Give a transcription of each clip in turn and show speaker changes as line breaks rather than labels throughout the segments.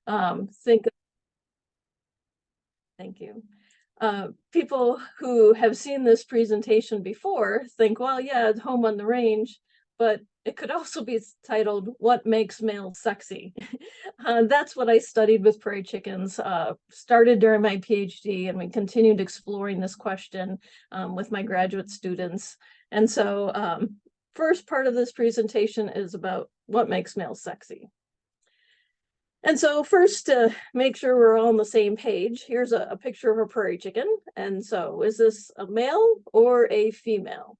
Think, thank you. People who have seen this presentation before think, well, yeah, it's home on the range, but it could also be titled, What Makes Males Sexy? That's what I studied with prairie chickens, started during my PhD, and we continued exploring this question with my graduate students. And so first part of this presentation is about what makes males sexy. And so first, to make sure we're all on the same page, here's a picture of a prairie chicken. And so is this a male or a female?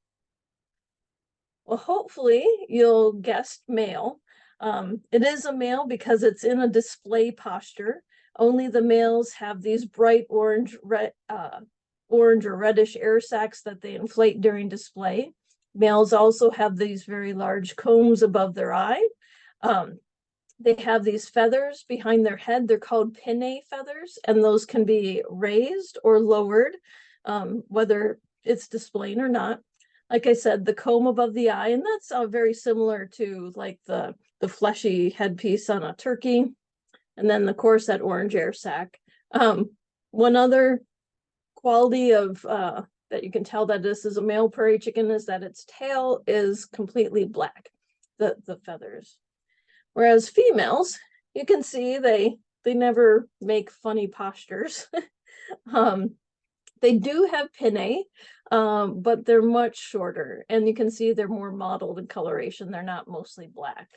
Well, hopefully you'll guess male. It is a male because it's in a display posture. Only the males have these bright orange or reddish air sacs that they inflate during display. Males also have these very large combs above their eye. They have these feathers behind their head. They're called pinnae feathers, and those can be raised or lowered, whether it's displaying or not. Like I said, the comb above the eye, and that's very similar to like the fleshy headpiece on a turkey. And then, of course, that orange air sac. One other quality of that you can tell that this is a male prairie chicken is that its tail is completely black, the feathers. Whereas females, you can see they never make funny postures. They do have pinnae, but they're much shorter, and you can see they're more mottled in coloration. They're not mostly black.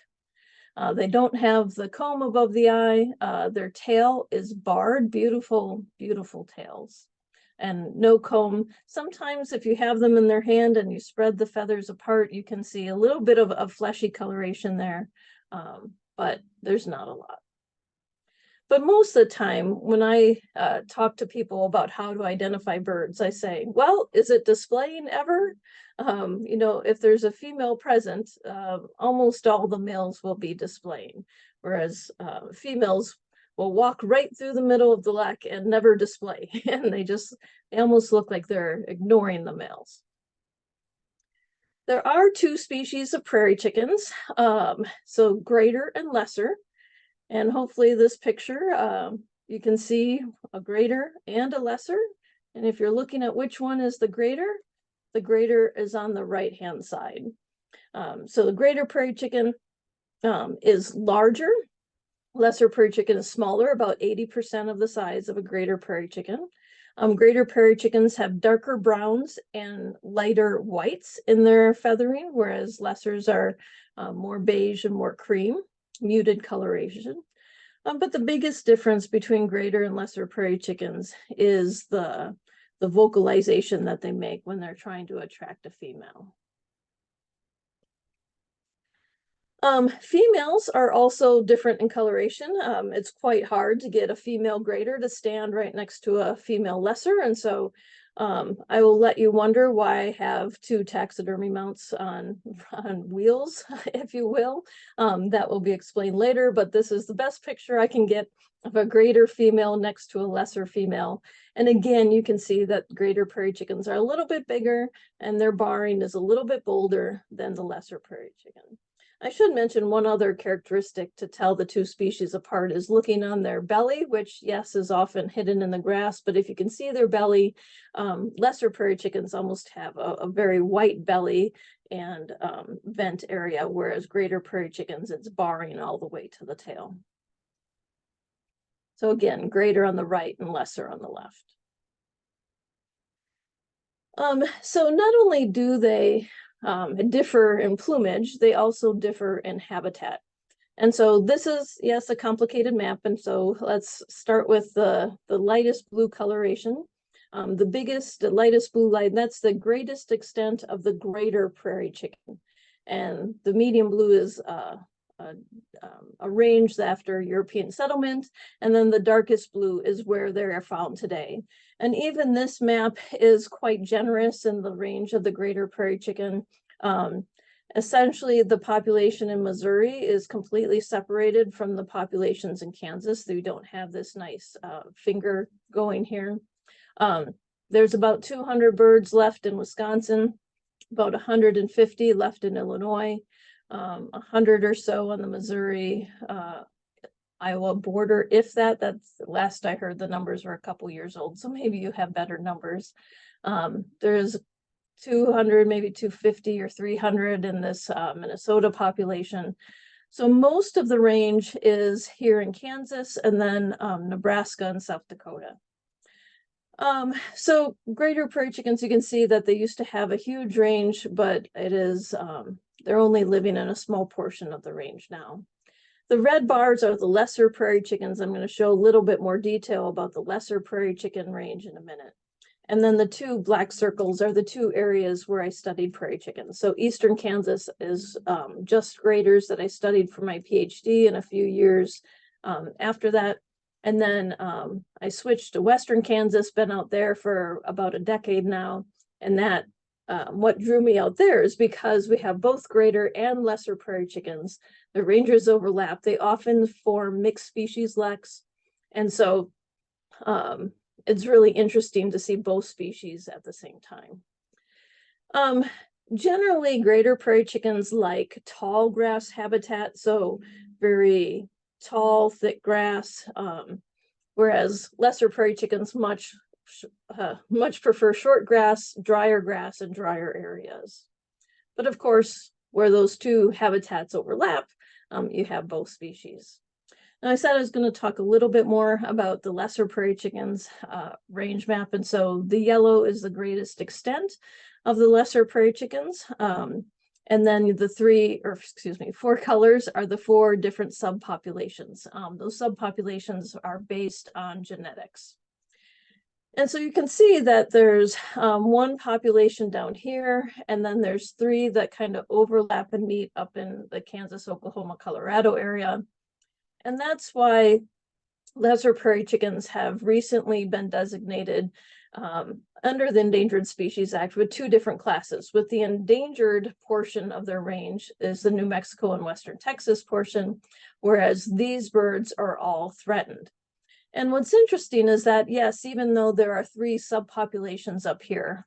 They don't have the comb above the eye. Their tail is barred, beautiful, beautiful tails, and no comb. Sometimes if you have them in their hand and you spread the feathers apart, you can see a little bit of a fleshy coloration there. But there's not a lot. But most of the time, when I talk to people about how to identify birds, I say, well, is it displaying ever? If there's a female present, almost all the males will be displaying, whereas females will walk right through the middle of the lek and never display. And they almost look like they're ignoring the males. There are two species of prairie chickens, so greater and lesser. And hopefully this picture, you can see a greater and a lesser. And if you're looking at which one is the greater is on the right-hand side. So the greater prairie chicken is larger. Lesser prairie chicken is smaller, about 80% of the size of a greater prairie chicken. Greater prairie chickens have darker browns and lighter whites in their feathering, whereas lessers are more beige and more cream, muted coloration. But the biggest difference between greater and lesser prairie chickens is the vocalization that they make when they're trying to attract a female. Females are also different in coloration. It's quite hard to get a female greater to stand right next to a female lesser. And so I will let you wonder why I have two taxidermy mounts on wheels, if you will. That will be explained later, but this is the best picture I can get of a greater female next to a lesser female. And again, you can see that greater prairie chickens are a little bit bigger and their barring is a little bit bolder than the lesser prairie chicken. I should mention one other characteristic to tell the two species apart is looking on their belly, which, yes, is often hidden in the grass, but if you can see their belly, lesser prairie chickens almost have a very white belly and vent area, whereas greater prairie chickens, it's barring all the way to the tail. So again, greater on the right and lesser on the left. So not only do they differ in plumage, they also differ in habitat. And so this is, yes, a complicated map. And so let's start with the lightest blue coloration. The lightest blue light, that's the greatest extent of the greater prairie chicken. And the medium blue is arranged after European settlement. And then the darkest blue is where they are found today. And even this map is quite generous in the range of the greater prairie chicken. Essentially, the population in Missouri is completely separated from the populations in Kansas. They don't have this nice finger going here. There's about 200 birds left in Wisconsin, about 150 left in Illinois, 100 or so on the Missouri Iowa border, if that. That's last I heard, the numbers were a couple years old, so maybe you have better numbers. There's 200, maybe 250 or 300 in this Minnesota population. So most of the range is here in Kansas, and then Nebraska and South Dakota. So greater prairie chickens, you can see that they used to have a huge range, but it is, they're only living in a small portion of the range now. The red bars are the lesser prairie chickens. I'm going to show a little bit more detail about the lesser prairie chicken range in a minute. And then the two black circles are the two areas where I studied prairie chickens. So eastern Kansas is just graders that I studied for my PhD, and a few years after that. And then I switched to western Kansas, been out there for about a decade now. And that what drew me out there is because we have both greater and lesser prairie chickens. The ranges overlap. They often form mixed species leks. And so it's really interesting to see both species at the same time. Generally, greater prairie chickens like tall grass habitat, so very tall, thick grass, whereas lesser prairie chickens much prefer short grass, and drier areas. But of course, where those two habitats overlap, you have both species. Now, I said I was going to talk a little bit more about the lesser prairie chickens range map. And so the yellow is the greatest extent of the lesser prairie chickens. And then the 4 colors are the 4 different subpopulations. Those subpopulations are based on genetics. And so you can see that there's one population down here, and then there's 3 that kind of overlap and meet up in the Kansas, Oklahoma, Colorado area. And that's why lesser prairie chickens have recently been designated under the Endangered Species Act with 2 different classes. With the endangered portion of their range is the New Mexico and Western Texas portion, whereas these birds are all threatened. And what's interesting is that, yes, even though there are 3 subpopulations up here,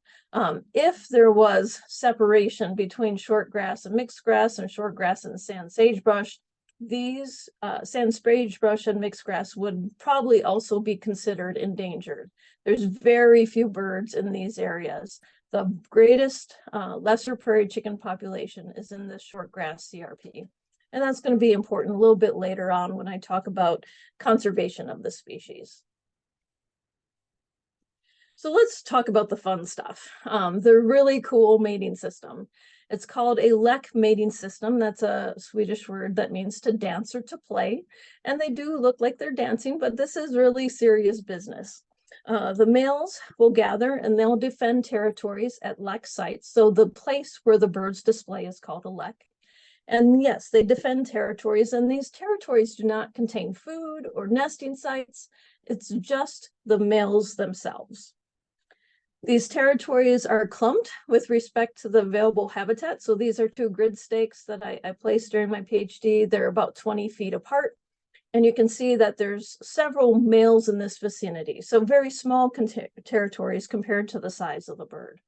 if there was separation between short grass and mixed grass and short grass and sand sagebrush, these sand sagebrush and mixed grass would probably also be considered endangered. There's very few birds in these areas. The greatest lesser prairie chicken population is in this short grass CRP. And that's going to be important a little bit later on when I talk about conservation of the species. So let's talk about the fun stuff. The really cool mating system. It's called a lek mating system. That's a Swedish word that means to dance or to play. And they do look like they're dancing, but this is really serious business. The males will gather and they'll defend territories at lek sites. So the place where the birds display is called a lek. And yes, they defend territories, and these territories do not contain food or nesting sites. It's just the males themselves. These territories are clumped with respect to the available habitat. So these are 2 grid stakes that I placed during my PhD. They're about 20 feet apart. And you can see that there's several males in this vicinity. So very small territories compared to the size of the bird.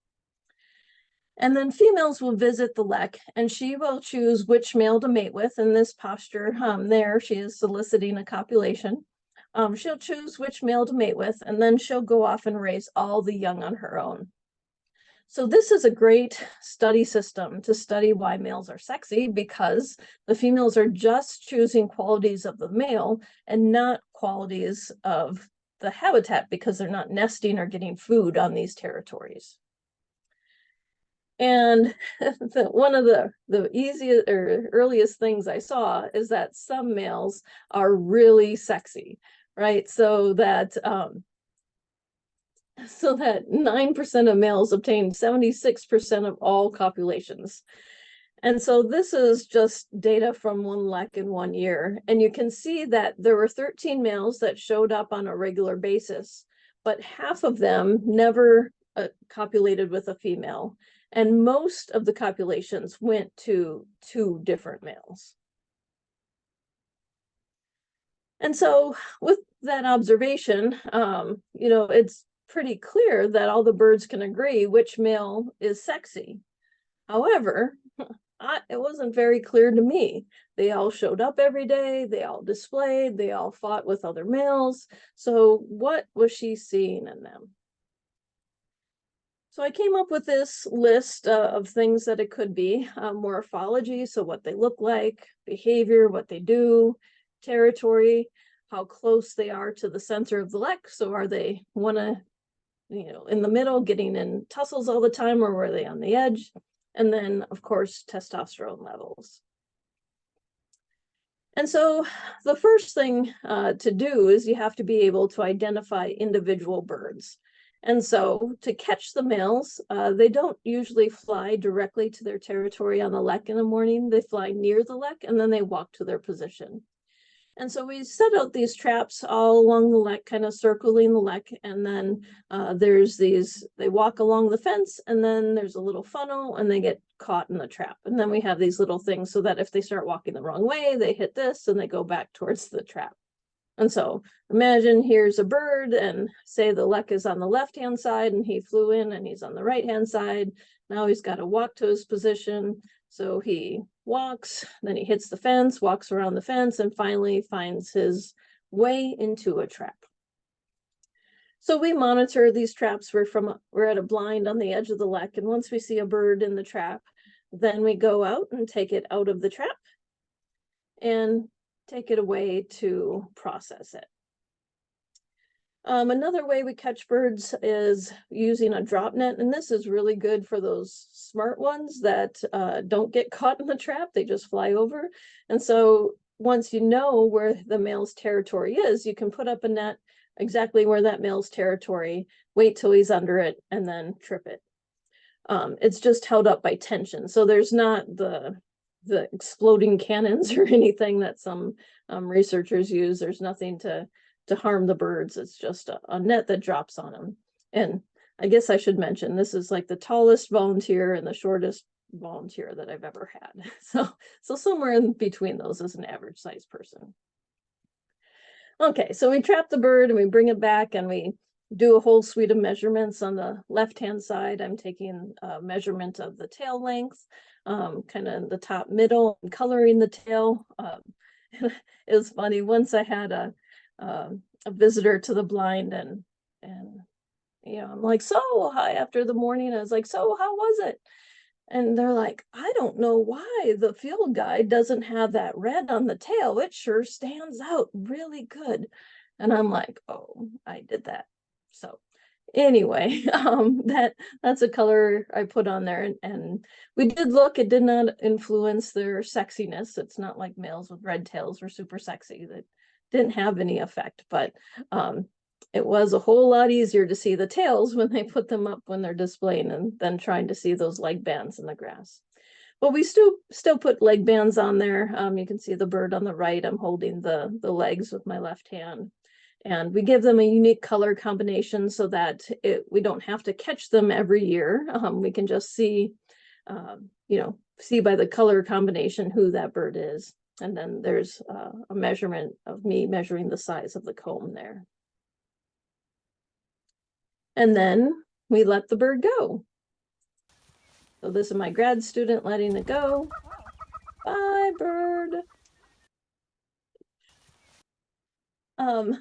And then females will visit the lek, and she will choose which male to mate with. In this posture there, she is soliciting a copulation. She'll choose which male to mate with, and then she'll go off and raise all the young on her own. So this is a great study system to study why males are sexy, because the females are just choosing qualities of the male and not qualities of the habitat, because they're not nesting or getting food on these territories. And one of the easiest or earliest things I saw is that some males are really sexy, right? So that 9% of males obtain 76% of all copulations. And so this is just data from one lek in 1 year. And you can see that there were 13 males that showed up on a regular basis, but half of them never copulated with a female. And most of the copulations went to 2 different males. And so with that observation, it's pretty clear that all the birds can agree which male is sexy. However, it wasn't very clear to me. They all showed up every day, they all displayed, they all fought with other males. So what was she seeing in them? So I came up with this list of things that it could be. Morphology, so what they look like, behavior, what they do, territory, how close they are to the center of the lek. So are they in the middle, getting in tussles all the time, or were they on the edge? And then, of course, testosterone levels. And so the first thing to do is you have to be able to identify individual birds. And so to catch the males, they don't usually fly directly to their territory on the lek in the morning. They fly near the lek and then they walk to their position. And so we set out these traps all along the lek, kind of circling the lek. And then they walk along the fence, and then there's a little funnel and they get caught in the trap. And then we have these little things so that if they start walking the wrong way, they hit this and they go back towards the trap. And so imagine here's a bird, and say the lek is on the left-hand side and he flew in and he's on the right-hand side. Now he's got to walk to his position. So he walks, then he hits the fence, walks around the fence, and finally finds his way into a trap. So we monitor these traps. We're at a blind on the edge of the lek, and once we see a bird in the trap, then we go out and take it out of the trap and take it away to process it. Another way we catch birds is using a drop net, and this is really good for those smart ones that don't get caught in the trap. They just fly over. And so once you know where the male's territory is, you can put up a net exactly where that male's territory, wait till he's under it, and then trip it. It's just held up by tension. So there's not the exploding cannons or anything that some researchers use. There's nothing to harm the birds. It's just a net that drops on them. And I guess I should mention, this is like the tallest volunteer and the shortest volunteer that I've ever had. So somewhere in between those is an average sized person. Okay, so we trap the bird and we bring it back and we do a whole suite of measurements. On the left-hand side, I'm taking a measurement of the tail length, kind of the top middle, and coloring the tail. It was funny. Once I had a visitor to the blind, and I'm like, so hi, after the morning, I was like, so how was it? And they're like, I don't know why the field guide doesn't have that red on the tail. It sure stands out really good. And I'm like, oh, I did that. So anyway, that's a color I put on there, and we did look. It did not influence their sexiness. It's not like males with red tails were super sexy. That didn't have any effect, but it was a whole lot easier to see the tails when they put them up when they're displaying, and then trying to see those leg bands in the grass. But we still put leg bands on there. You can see the bird on the right. I'm holding the legs with my left hand. And we give them a unique color combination so that we don't have to catch them every year. We can just see by the color combination who that bird is. And then there's a measurement of me measuring the size of the comb there. And then we let the bird go. So this is my grad student letting it go. Bye, bird.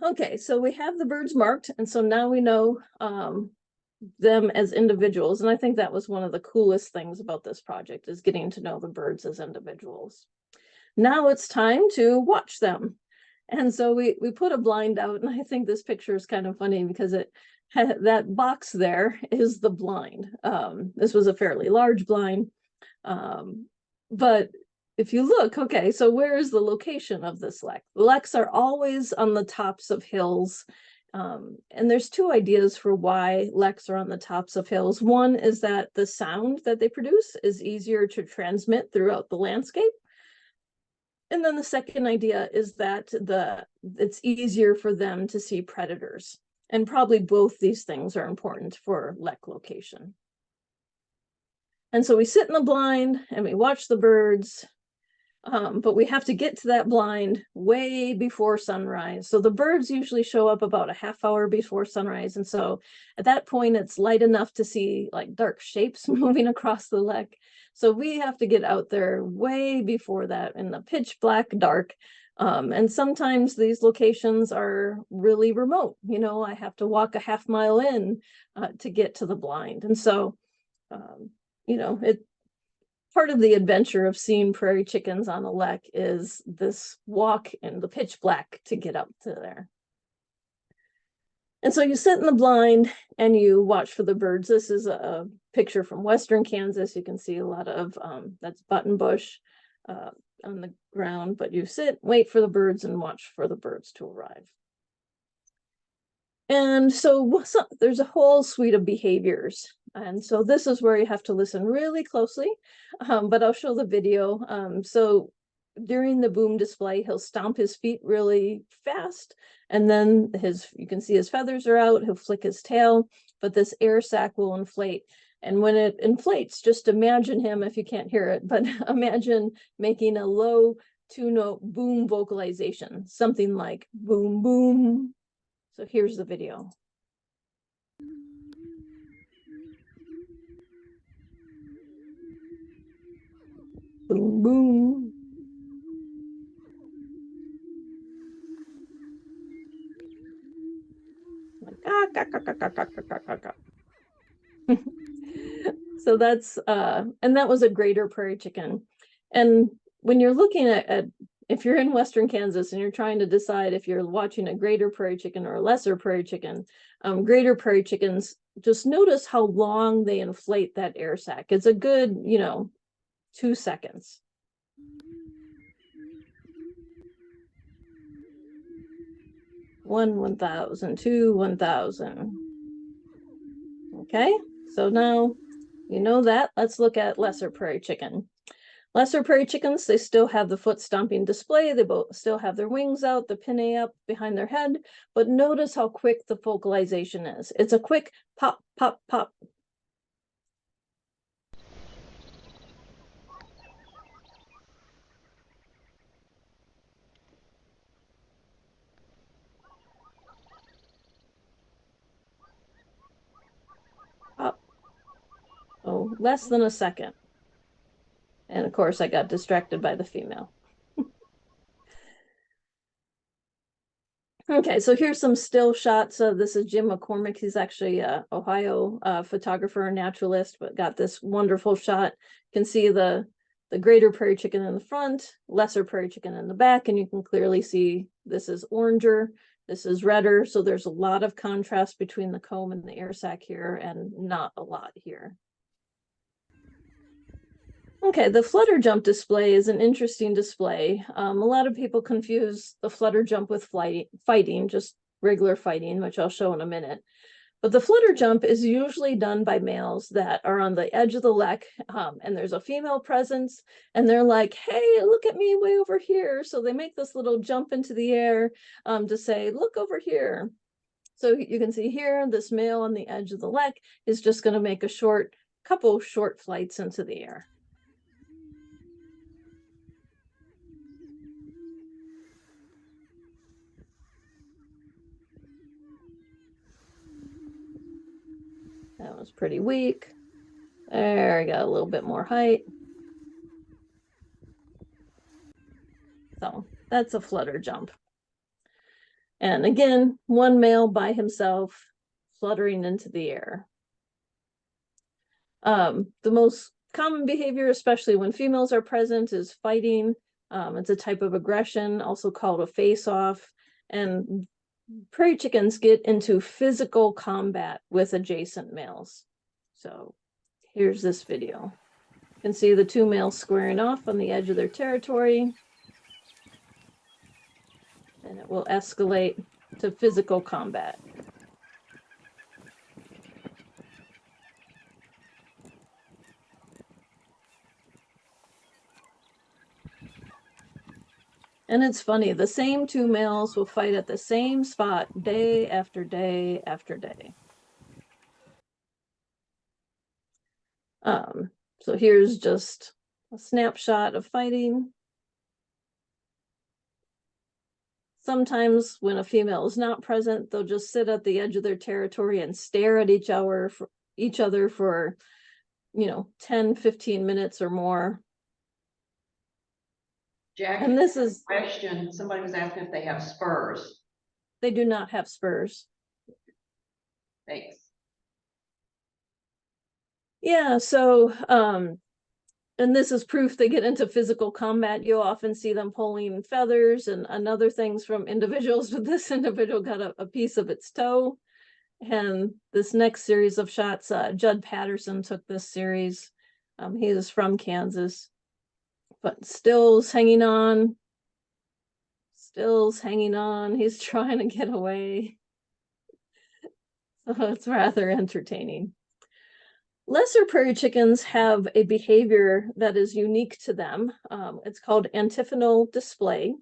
Okay, so we have the birds marked, and so now we know them as individuals. And I think that was one of the coolest things about this project, is getting to know the birds as individuals. Now it's time to watch them. And so we put a blind out, and I think this picture is kind of funny because that box there is the blind. This was a fairly large blind, but if you look, okay, so where is the location of this lek? The leks are always on the tops of hills. And there's two ideas for why leks are on the tops of hills. One is that the sound that they produce is easier to transmit throughout the landscape. And then the second idea is that it's easier for them to see predators. And probably both these things are important for lek location. And so we sit in the blind and we watch the birds. But we have to get to that blind way before sunrise. So the birds usually show up about a half hour before sunrise. And so at that point, it's light enough to see like dark shapes moving across the lek. So we have to get out there way before that in the pitch black dark. And sometimes these locations are really remote. You know, I have to walk a half mile in to get to the blind. And so, you know, part of the adventure of seeing prairie chickens on a lek is this walk in the pitch black to get up to there. And so you sit in the blind and you watch for the birds. This is a picture from Western Kansas. You can see a lot of, that's buttonbush on the ground, but you sit, wait for the birds and watch for the birds to arrive. And so there's a whole suite of behaviors. And so this is where you have to listen really closely, but I'll show the video. So during the boom display, he'll stomp his feet really fast, and then you can see his feathers are out, he'll flick his tail, but this air sac will inflate. And when it inflates, just imagine him, if you can't hear it, but imagine making a low two-note boom vocalization, something like boom, boom. So here's the video. Boom, boom. Like, so that's, and that was a greater prairie chicken. And when you're looking at, if you're in Western Kansas and you're trying to decide if you're watching a greater prairie chicken or a lesser prairie chicken, greater prairie chickens, just notice how long they inflate that air sac. It's a good, 2 seconds. One, 1,000, 2, 1,000. Okay, so now you know that. Let's look at lesser prairie chicken. Lesser prairie chickens, they still have the foot stomping display. They both still have their wings out, the pinnae up behind their head, but notice how quick the vocalization is. It's a quick pop, pop, pop. Pop. Oh, less than a second. And of course, I got distracted by the female. Okay, so here's some still shots. This is Jim McCormick. He's actually a Ohio photographer and naturalist, but got this wonderful shot. You can see the greater prairie chicken in the front, lesser prairie chicken in the back, and you can clearly see this is oranger, this is redder. So there's a lot of contrast between the comb and the air sac here, and not a lot here. Okay, the flutter jump display is an interesting display. A lot of people confuse the flutter jump with fighting, just regular fighting, which I'll show in a minute. But the flutter jump is usually done by males that are on the edge of the lek, and there's a female presence, and they're like, hey, look at me way over here. So they make this little jump into the air to say, look over here. So you can see here, this male on the edge of the lek is just going to make a couple short flights into the air. That was pretty weak. There, I got a little bit more height. So that's a flutter jump. And again, one male by himself fluttering into the air. The most common behavior, especially when females are present, is fighting. It's a type of aggression, also called a face-off. And prairie chickens get into physical combat with adjacent males. So here's this video. You can see the two males squaring off on the edge of their territory. And it will escalate to physical combat. And it's funny, the same two males will fight at the same spot day after day after day. So here's just a snapshot of fighting. Sometimes when a female is not present, they'll just sit at the edge of their territory and stare at each other for 10, 15 minutes or more.
Jackie,
And this is
question. Somebody was asking if they have spurs.
They do not have spurs.
Thanks.
Yeah, so and this is proof they get into physical combat. You'll often see them pulling feathers and other things from individuals, but this individual got a piece of its toe. And this next series of shots, Judd Patterson took this series. He is from Kansas, but Still's hanging on. Still's hanging on. He's trying to get away. So it's rather entertaining. Lesser prairie chickens have a behavior that is unique to them. It's called antiphonal display.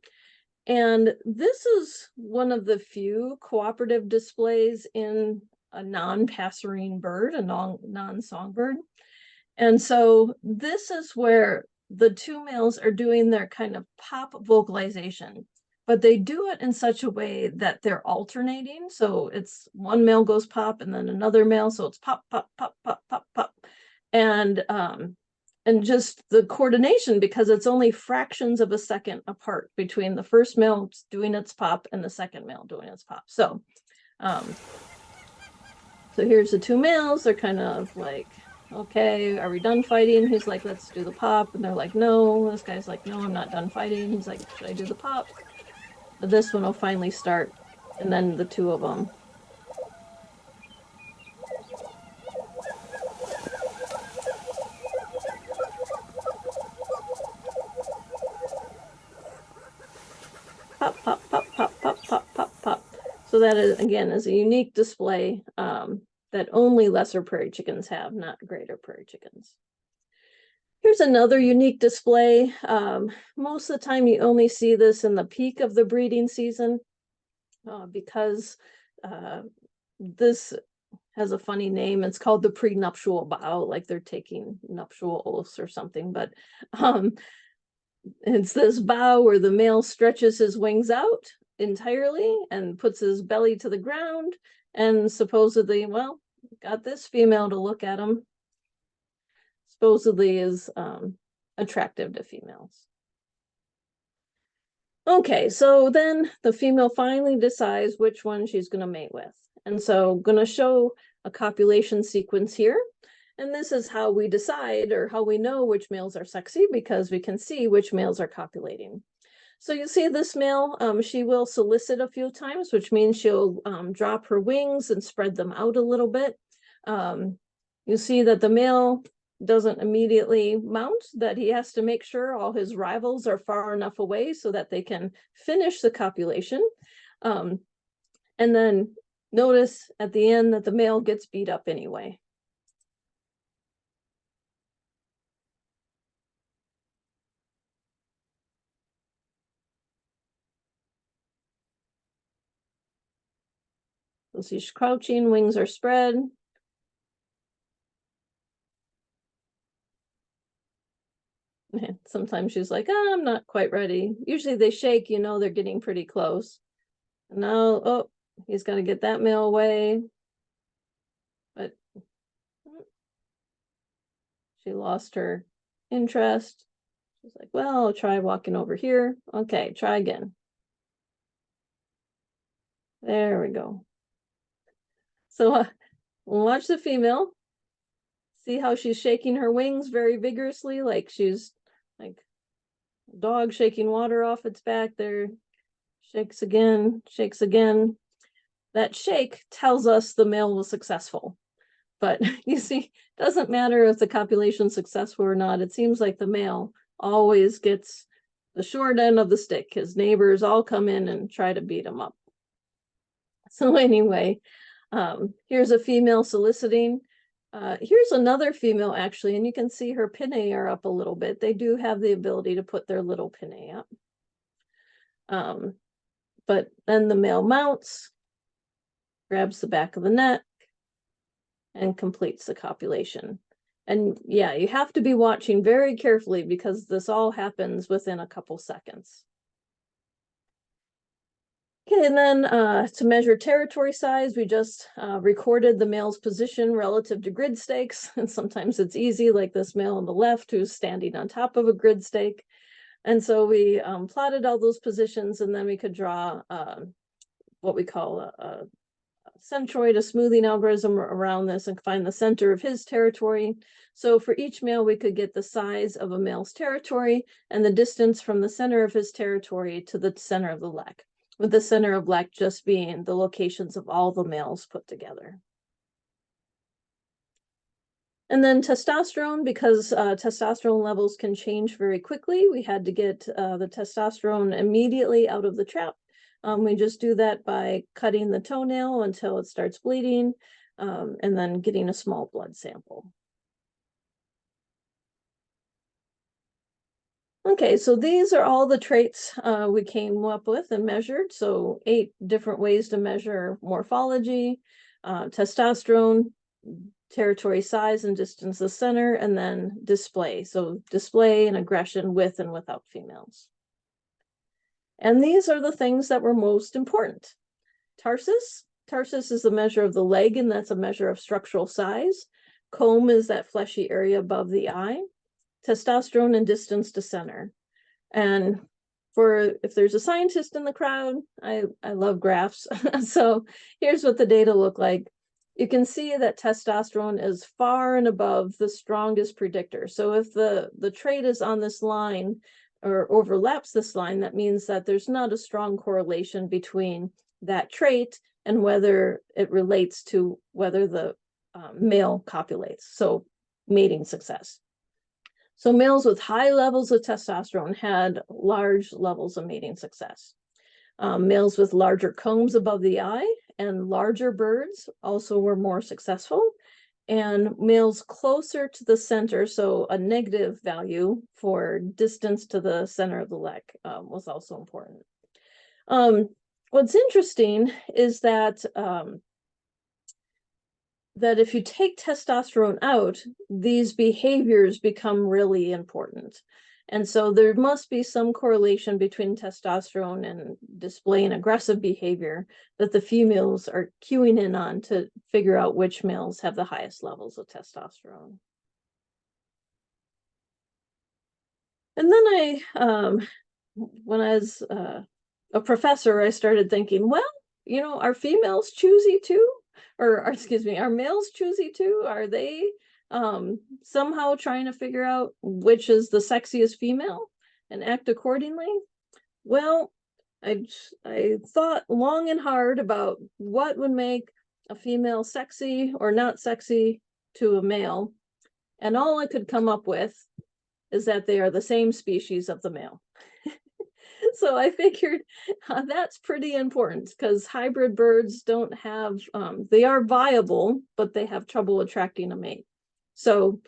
And this is one of the few cooperative displays in a non-passerine bird, a non-songbird. And so this is where the two males are doing their kind of pop vocalization, but they do it in such a way that they're alternating. So it's one male goes pop and then another male. So it's pop, pop, pop, pop, pop, pop. And just the coordination, because it's only fractions of a second apart between the first male doing its pop and the second male doing its pop. So here's the two males. They're kind of like, okay, are we done fighting? He's like, let's do the pop. And they're like, no. This guy's like, no, I'm not done fighting. He's like, should I do the pop? But this one will finally start. And then the two of them. Pop, pop, pop, pop, pop, pop, pop, pop. So that is, again, is a unique display that only lesser prairie chickens have, not greater prairie chickens. Here's another unique display. Most of the time you only see this in the peak of the breeding season because this has a funny name. It's called the prenuptial bow, like they're taking nuptial oaths or something, but it's this bow where the male stretches his wings out entirely and puts his belly to the ground and supposedly, well, got this female to look at him. Supposedly is attractive to females. Okay, so then the female finally decides which one she's going to mate with. And so I'm going to show a copulation sequence here. And this is how we decide, or how we know which males are sexy, because we can see which males are copulating. So you see this male, she will solicit a few times, which means she'll drop her wings and spread them out a little bit. You see that the male doesn't immediately mount, that he has to make sure all his rivals are far enough away so that they can finish the copulation. And then notice at the end that the male gets beat up anyway. So she's crouching, wings are spread. Sometimes she's like, oh, I'm not quite ready. Usually they shake, they're getting pretty close. Now, oh, he's got to get that male away. But she lost her interest. She's like, well, I'll try walking over here. Okay, try again. There we go. So we'll watch the female. See how she's shaking her wings very vigorously, like she's like a dog shaking water off its back. There, shakes again, shakes again. That shake tells us the male was successful. But you see, doesn't matter if the copulation's successful or not. It seems like the male always gets the short end of the stick. His neighbors all come in and try to beat him up. So anyway, here's a female soliciting. Here's another female actually, and you can see her pinnae are up a little bit. They do have the ability to put their little pinnae up. But then the male mounts, grabs the back of the neck, and completes the copulation. And yeah, you have to be watching very carefully because this all happens within a couple seconds. Okay, and then to measure territory size, we just recorded the male's position relative to grid stakes. And sometimes it's easy, like this male on the left who's standing on top of a grid stake. And so we plotted all those positions, and then we could draw what we call a centroid, a smoothing algorithm around this, and find the center of his territory. So for each male, we could get the size of a male's territory and the distance from the center of his territory to the center of the lek, with the center of lek just being the locations of all the males put together. And then testosterone, because testosterone levels can change very quickly, we had to get the testosterone immediately out of the trap. We just do that by cutting the toenail until it starts bleeding, and then getting a small blood sample. Okay, so these are all the traits we came up with and measured. So 8 different ways to measure morphology, testosterone, territory size and distance to the center, and then display. So display and aggression with and without females. And these are the things that were most important. Tarsus. Tarsus is the measure of the leg, and that's a measure of structural size. Comb is that fleshy area above the eye. Testosterone and distance to center. And for if there's a scientist in the crowd, I love graphs. So here's what the data look like. You can see that testosterone is far and above the strongest predictor. So if the trait is on this line or overlaps this line, that means that there's not a strong correlation between that trait and whether it relates to whether the male copulates, so mating success. So males with high levels of testosterone had large levels of mating success. Males with larger combs above the eye and larger birds also were more successful. And males closer to the center, so a negative value for distance to the center of the lek, was also important. What's interesting is that that if you take testosterone out, these behaviors become really important. And so there must be some correlation between testosterone and displaying aggressive behavior that the females are cueing in on to figure out which males have the highest levels of testosterone. And then when I was a professor, I started thinking, well, are females choosy too? Or excuse me, are males choosy too? Are they somehow trying to figure out which is the sexiest female and act accordingly? Well, I thought long and hard about what would make a female sexy or not sexy to a male, and all I could come up with is that they are the same species of the male. So I figured that's pretty important because hybrid birds don't have, they are viable, but they have trouble attracting a mate. So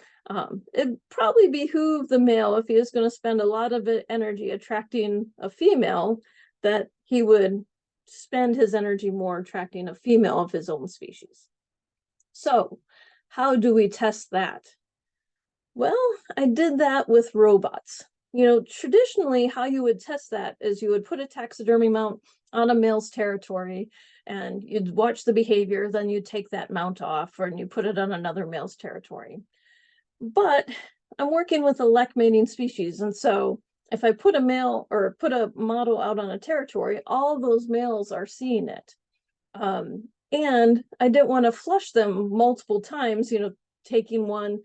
it'd probably behoove the male, if he is going to spend a lot of energy attracting a female, that he would spend his energy more attracting a female of his own species. So how do we test that? Well, I did that with robots. Traditionally, how you would test that is you would put a taxidermy mount on a male's territory and you'd watch the behavior, then you'd take that mount off and you put it on another male's territory. But I'm working with a lek mating species, and so if I put a male or put a model out on a territory, all those males are seeing it. And I didn't want to flush them multiple times, taking one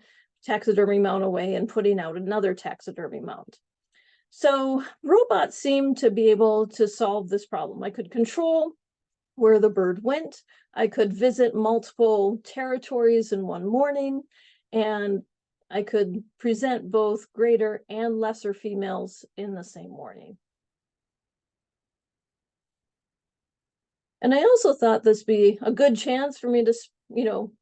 taxidermy mount away and putting out another taxidermy mount. So robots seem to be able to solve this problem. I could control where the bird went. I could visit multiple territories in one morning, and I could present both greater and lesser females in the same morning. And I also thought this be a good chance for me to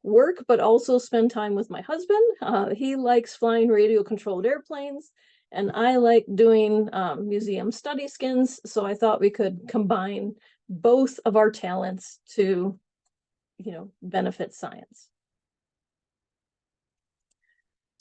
work, but also spend time with my husband. He likes flying radio-controlled airplanes, and I like doing museum study skins. So I thought we could combine both of our talents to, benefit science.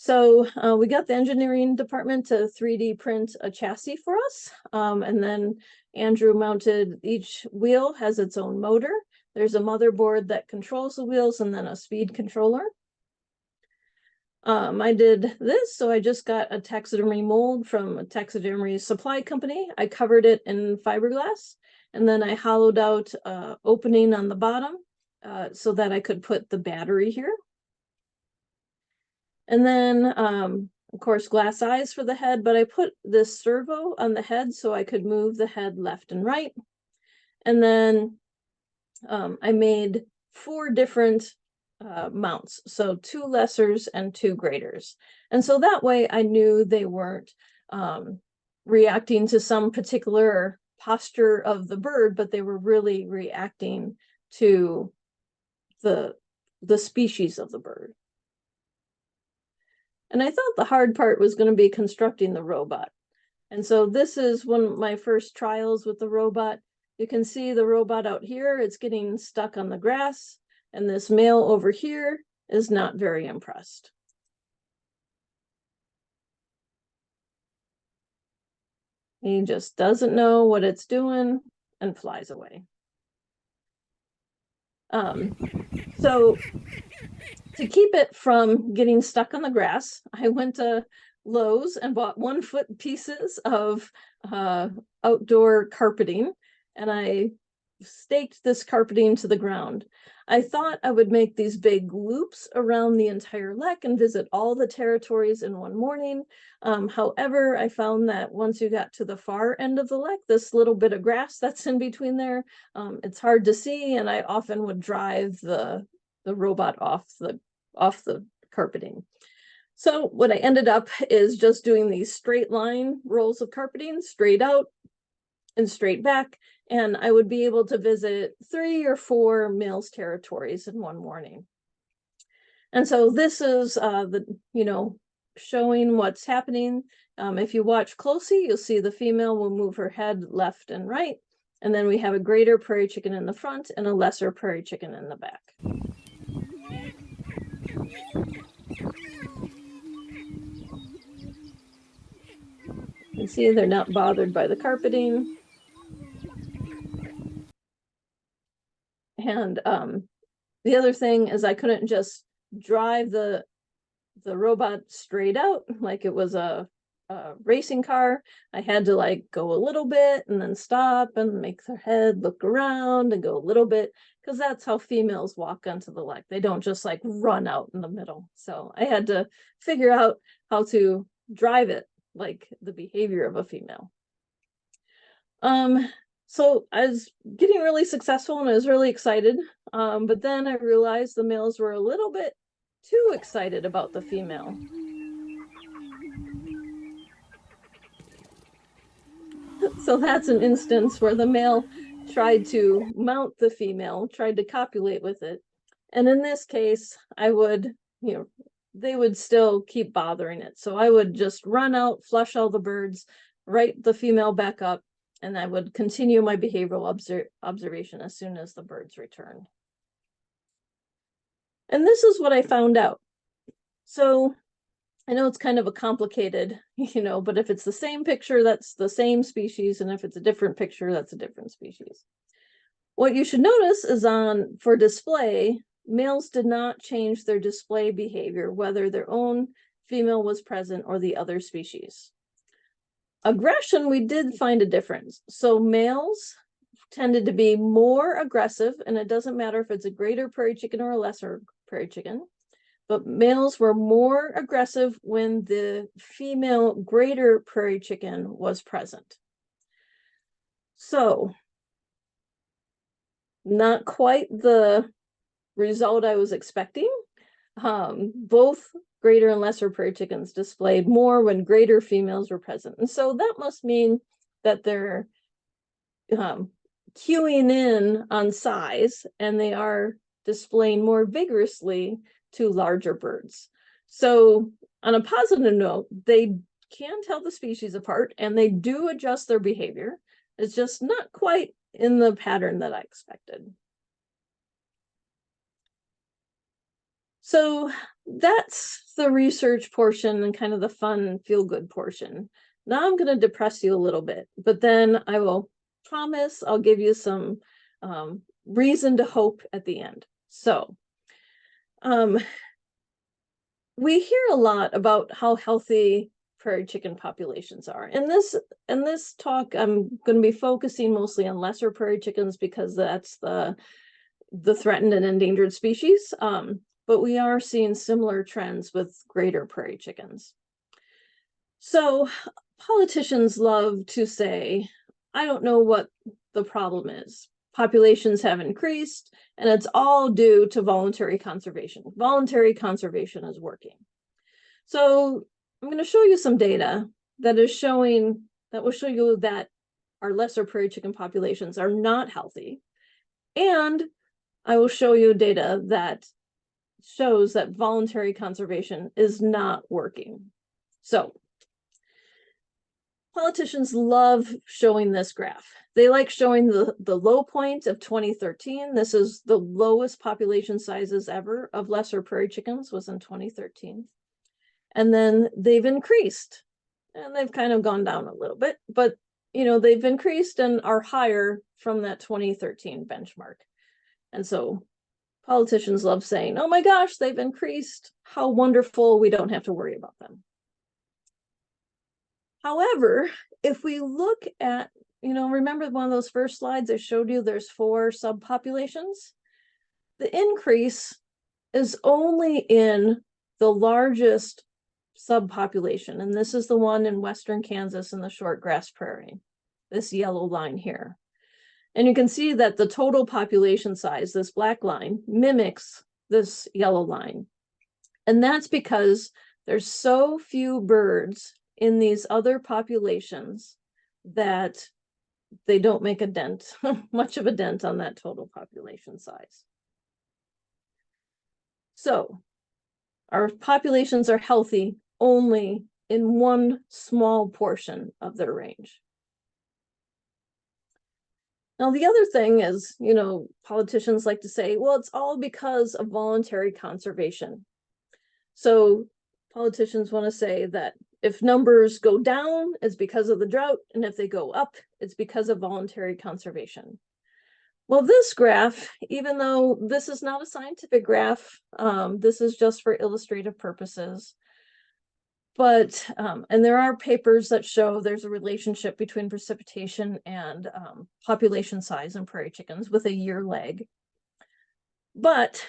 So we got the engineering department to 3D print a chassis for us. And then Andrew mounted, each wheel has its own motor. There's a motherboard that controls the wheels and then a speed controller. I did this, so I just got a taxidermy mold from a taxidermy supply company. I covered it in fiberglass, and then I hollowed out an opening on the bottom so that I could put the battery here. And then, of course, glass eyes for the head, but I put this servo on the head so I could move the head left and right. And then I made 4 different mounts, so 2 lessers and 2 greaters. And so that way I knew they weren't reacting to some particular posture of the bird, but they were really reacting to the species of the bird. And I thought the hard part was going to be constructing the robot. And so this is one of my first trials with the robot. You can see the robot out here, it's getting stuck on the grass, and this male over here is not very impressed. He just doesn't know what it's doing and flies away. So to keep it from getting stuck on the grass, I went to Lowe's and bought 1-foot pieces of outdoor carpeting, and I staked this carpeting to the ground. I thought I would make these big loops around the entire lek and visit all the territories in one morning. However, I found that once you got to the far end of the lek, this little bit of grass that's in between there, it's hard to see, and I often would drive the robot off the carpeting. So what I ended up is just doing these straight line rolls of carpeting, straight out and straight back, and I would be able to visit 3 or 4 males' territories in one morning. And so this is showing what's happening. If you watch closely, you'll see the female will move her head left and right, and then we have a greater prairie chicken in the front and a lesser prairie chicken in the back. You can see they're not bothered by the carpeting. And the other thing is I couldn't just drive the robot straight out like it was a racing car. I had to like go a little bit and then stop and make their head look around and go a little bit, because that's how females walk onto the lek. They don't just like run out in the middle. So I had to figure out how to drive it like the behavior of a female. So I was getting really successful and I was really excited. But then I realized the males were a little bit too excited about the female. So that's an instance where the male tried to mount the female, tried to copulate with it. And in this case, I would, they would still keep bothering it. So I would just run out, flush all the birds, right the female back up, and I would continue my behavioral observation as soon as the birds returned. And this is what I found out. So I know it's kind of a complicated, but if it's the same picture, that's the same species. And if it's a different picture, that's a different species. What you should notice is for display, males did not change their display behavior, whether their own female was present or the other species. Aggression, we did find a difference. So males tended to be more aggressive, and it doesn't matter if it's a greater prairie chicken or a lesser prairie chicken, but males were more aggressive when the female greater prairie chicken was present. So, not quite the result I was expecting. Both greater and lesser prairie chickens displayed more when greater females were present. And so that must mean that they're cueing in on size, and they are displaying more vigorously to larger birds. So on a positive note, they can tell the species apart and they do adjust their behavior. It's just not quite in the pattern that I expected. So that's the research portion and kind of the fun, feel-good portion. Now I'm going to depress you a little bit, but then I will promise I'll give you some reason to hope at the end. So, we hear a lot about how healthy prairie chicken populations are. In this talk, I'm going to be focusing mostly on lesser prairie chickens because that's the threatened and endangered species. But we are seeing similar trends with greater prairie chickens. So politicians love to say, I don't know what the problem is. Populations have increased, and it's all due to voluntary conservation. Voluntary conservation is working. So I'm going to show you some data that will show you that our lesser prairie chicken populations are not healthy. And I will show you data that shows that voluntary conservation is not working. So politicians love showing this graph. They like showing the low point of 2013. This is the lowest population sizes ever of lesser prairie chickens was in 2013. And then they've increased and they've kind of gone down a little bit, but they've increased and are higher from that 2013 benchmark. And so politicians love saying, oh my gosh, they've increased. How wonderful, we don't have to worry about them. However, if we look at, remember one of those first slides I showed you, there's 4 subpopulations. The increase is only in the largest subpopulation, and this is the one in western Kansas in the shortgrass prairie, this yellow line here. And you can see that the total population size, this black line, mimics this yellow line. And that's because there's so few birds in these other populations that they don't make a dent, much of a dent on that total population size. So our populations are healthy only in one small portion of their range. Now, the other thing is, politicians like to say, well, it's all because of voluntary conservation. So politicians want to say that if numbers go down, it's because of the drought, and if they go up, it's because of voluntary conservation. Well, this graph, even though this is not a scientific graph, this is just for illustrative purposes. But, and there are papers that show there's a relationship between precipitation and population size in prairie chickens with a year lag. But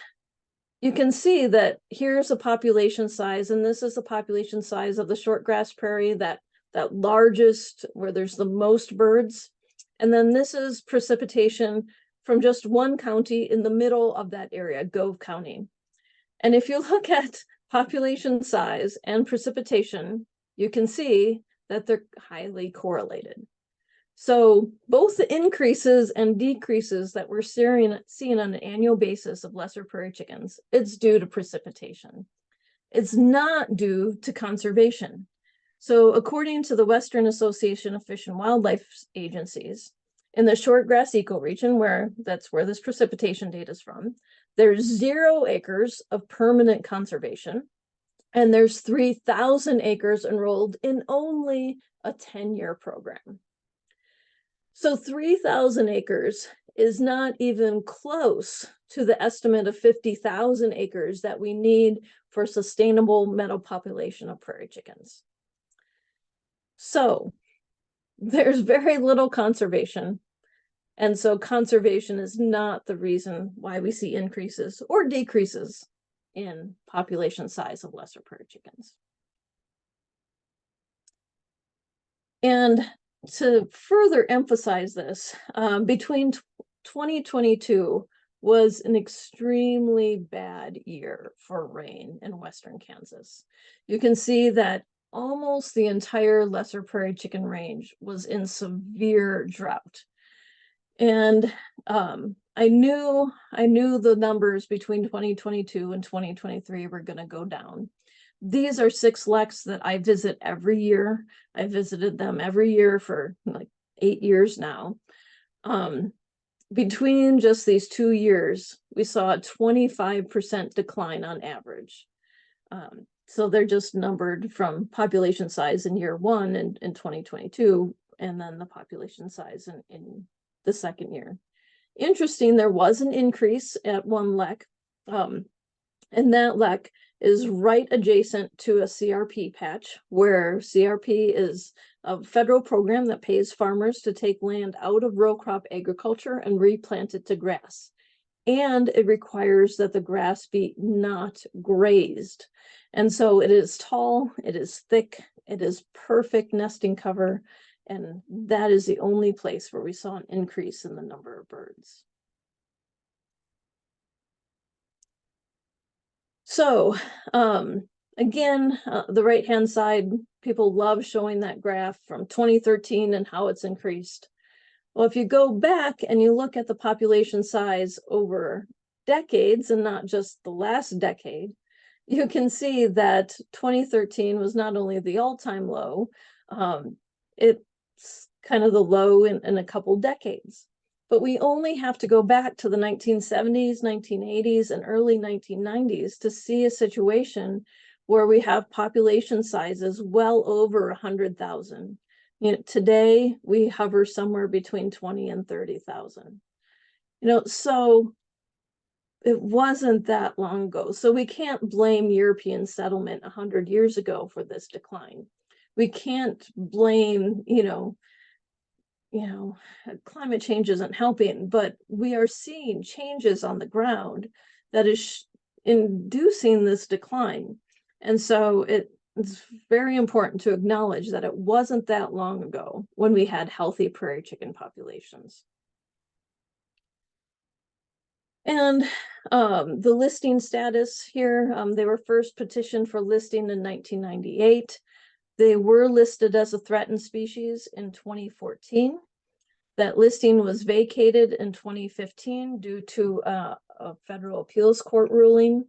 you can see that here's a population size, and this is the population size of the shortgrass prairie, that largest, where there's the most birds. And then this is precipitation from just one county in the middle of that area, Gove County. And if you look at population size and precipitation, you can see that they're highly correlated. So both the increases and decreases that we're seeing on an annual basis of lesser prairie chickens, it's due to precipitation. It's not due to conservation. So according to the Western Association of Fish and Wildlife Agencies, in the shortgrass ecoregion, that's where this precipitation data is from, there's 0 acres of permanent conservation, and there's 3,000 acres enrolled in only a 10-year program. So 3,000 acres is not even close to the estimate of 50,000 acres that we need for a sustainable meadow population of prairie chickens. So there's very little conservation. And so conservation is not the reason why we see increases or decreases in population size of lesser prairie chickens. And to further emphasize this, between 2022 was an extremely bad year for rain in western Kansas. You can see that almost the entire lesser prairie chicken range was in severe drought. And I knew the numbers between 2022 and 2023 were going to go down. These are 6 leks that I visit every year. I visited them every year for like 8 years now. Between just these 2 years, we saw a 25% decline on average. So they're just numbered from population size in year one in 2022, and then the population size in the second year. Interesting, there was an increase at one lek, and that lek is right adjacent to a CRP patch, where CRP is a federal program that pays farmers to take land out of row crop agriculture and replant it to grass. And it requires that the grass be not grazed. And so it is tall, it is thick, it is perfect nesting cover, and that is the only place where we saw an increase in the number of birds. So again, the right-hand side, people love showing that graph from 2013 and how it's increased. Well, if you go back and you look at the population size over decades and not just the last decade, you can see that 2013 was not only the all-time low, it's kind of the low in a couple decades. But we only have to go back to the 1970s, 1980s, and early 1990s to see a situation where we have population sizes well over 100,000. You know, today we hover somewhere between 20 and 30,000. You know, so it wasn't that long ago. So we can't blame European settlement 100 years ago for this decline. We can't blame, climate change isn't helping, but we are seeing changes on the ground that is inducing this decline. And so it's very important to acknowledge that it wasn't that long ago when we had healthy prairie chicken populations. And the listing status here, they were first petitioned for listing in 1998. They were listed as a threatened species in 2014. That listing was vacated in 2015 due to a federal appeals court ruling.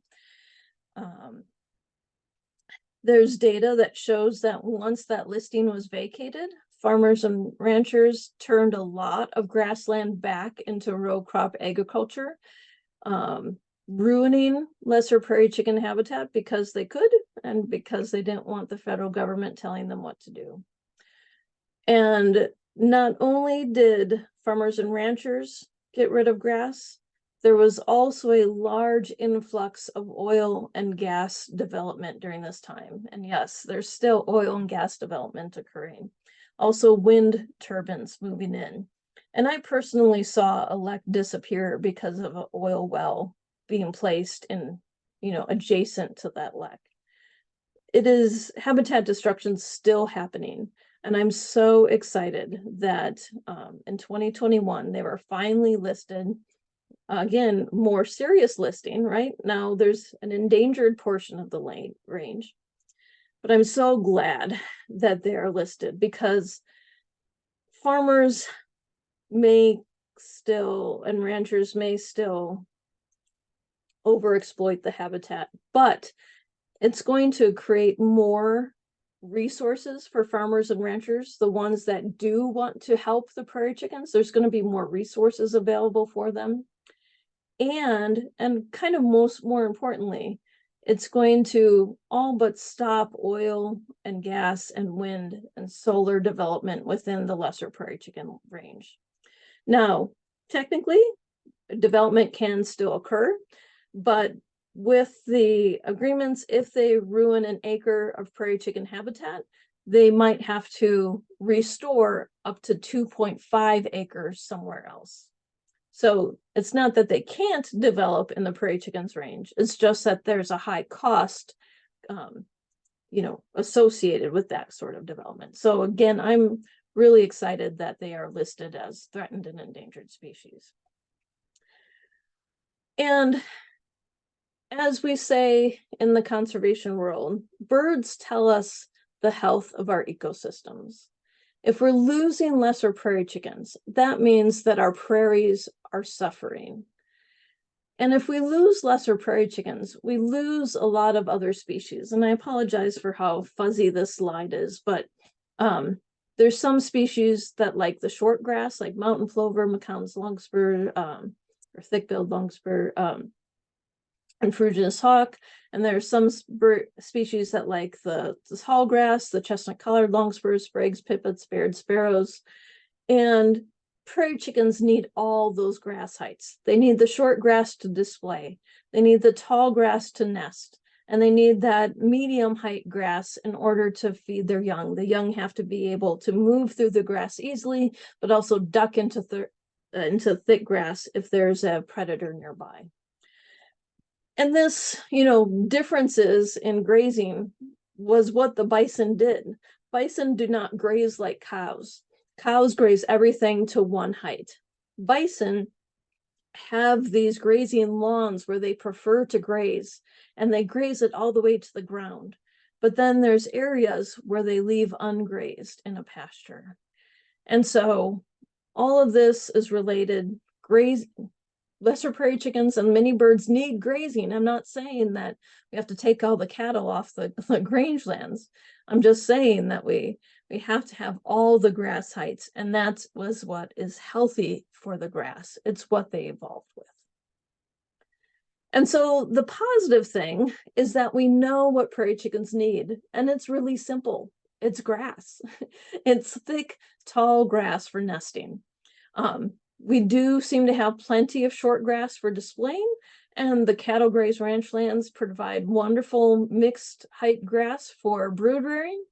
There's data that shows that once that listing was vacated, farmers and ranchers turned a lot of grassland back into row crop agriculture, ruining lesser prairie chicken habitat because they could and because they didn't want the federal government telling them what to do. And not only did farmers and ranchers get rid of grass, there was also a large influx of oil and gas development during this time. And yes, there's still oil and gas development occurring. Also wind turbines moving in. And I personally saw a lek disappear because of an oil well being placed in, adjacent to that lek. It is habitat destruction still happening. And I'm so excited that in 2021, they were finally listed. Again, more serious listing, right? Now there's an endangered portion of the range. But I'm so glad that they are listed because farmers may still, and ranchers may still overexploit the habitat, but it's going to create more resources for farmers and ranchers, the ones that do want to help the prairie chickens. There's going to be more resources available for them. And kind of more importantly, it's going to all but stop oil and gas and wind and solar development within the lesser prairie chicken range. Now, technically, development can still occur, but with the agreements, if they ruin an acre of prairie chicken habitat, they might have to restore up to 2.5 acres somewhere else. So it's not that they can't develop in the prairie chickens range. It's just that there's a high cost, associated with that sort of development. So again, I'm really excited that they are listed as threatened and endangered species. And as we say in the conservation world, birds tell us the health of our ecosystems. If we're losing lesser prairie chickens, that means that our prairies are suffering. And if we lose lesser prairie chickens, we lose a lot of other species. And I apologize for how fuzzy this slide is, but there's some species that like the short grass, like mountain plover, McCown's longspur, or thick-billed longspur. and frugious hawk. And there's some species that like the tall grass, the chestnut-collared longspurs, sprags, pipits, Baird sparrows. And prairie chickens need all those grass heights. They need the short grass to display. They need the tall grass to nest. And they need that medium height grass in order to feed their young. The young have to be able to move through the grass easily, but also duck into thick grass if there's a predator nearby. And this, differences in grazing was what the bison did. Bison do not graze like cows. Cows graze everything to one height. Bison have these grazing lawns where they prefer to graze, and they graze it all the way to the ground. But then there's areas where they leave ungrazed in a pasture. And so all of this is related. Lesser prairie chickens and many birds need grazing. I'm not saying that we have to take all the cattle off the rangelands. I'm just saying that we have to have all the grass heights, and that was what is healthy for the grass. It's what they evolved with. And so the positive thing is that we know what prairie chickens need, and it's really simple. It's grass. It's thick, tall grass for nesting. We do seem to have plenty of short grass for displaying, and the cattle graze ranch lands provide wonderful mixed height grass for brood rearing.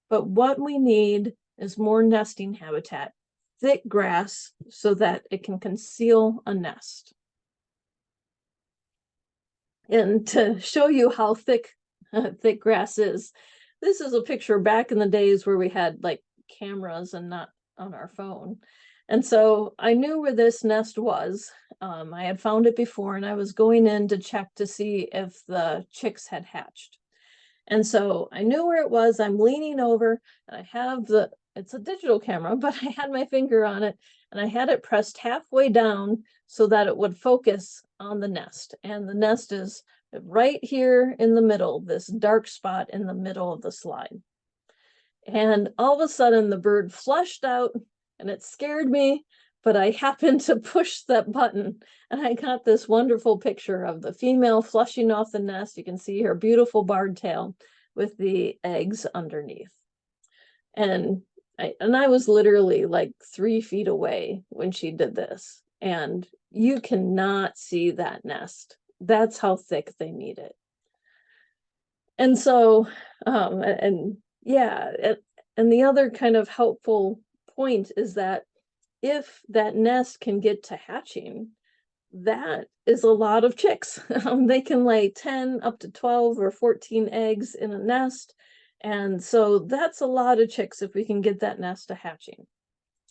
But what we need is more nesting habitat, thick grass, so that it can conceal a nest. And to show you how thick grass is, this is a picture back in the days where we had like cameras and not on our phone. And so I knew where this nest was. I had found it before, and I was going in to check to see if the chicks had hatched. And so I knew where it was. I'm leaning over, and I have it's a digital camera, but I had my finger on it, and I had it pressed halfway down so that it would focus on the nest. And the nest is right here in the middle, this dark spot in the middle of the slide. And all of a sudden the bird flushed out, and it scared me, but I happened to push that button, and I got this wonderful picture of the female flushing off the nest. You can see her beautiful barred tail with the eggs underneath. And I was literally like 3 feet away when she did this, and you cannot see that nest. That's how thick they need it. And so, and the other kind of helpful point is that if that nest can get to hatching, that is a lot of chicks. They can lay 10 up to 12 or 14 eggs in a nest. And so that's a lot of chicks if we can get that nest to hatching.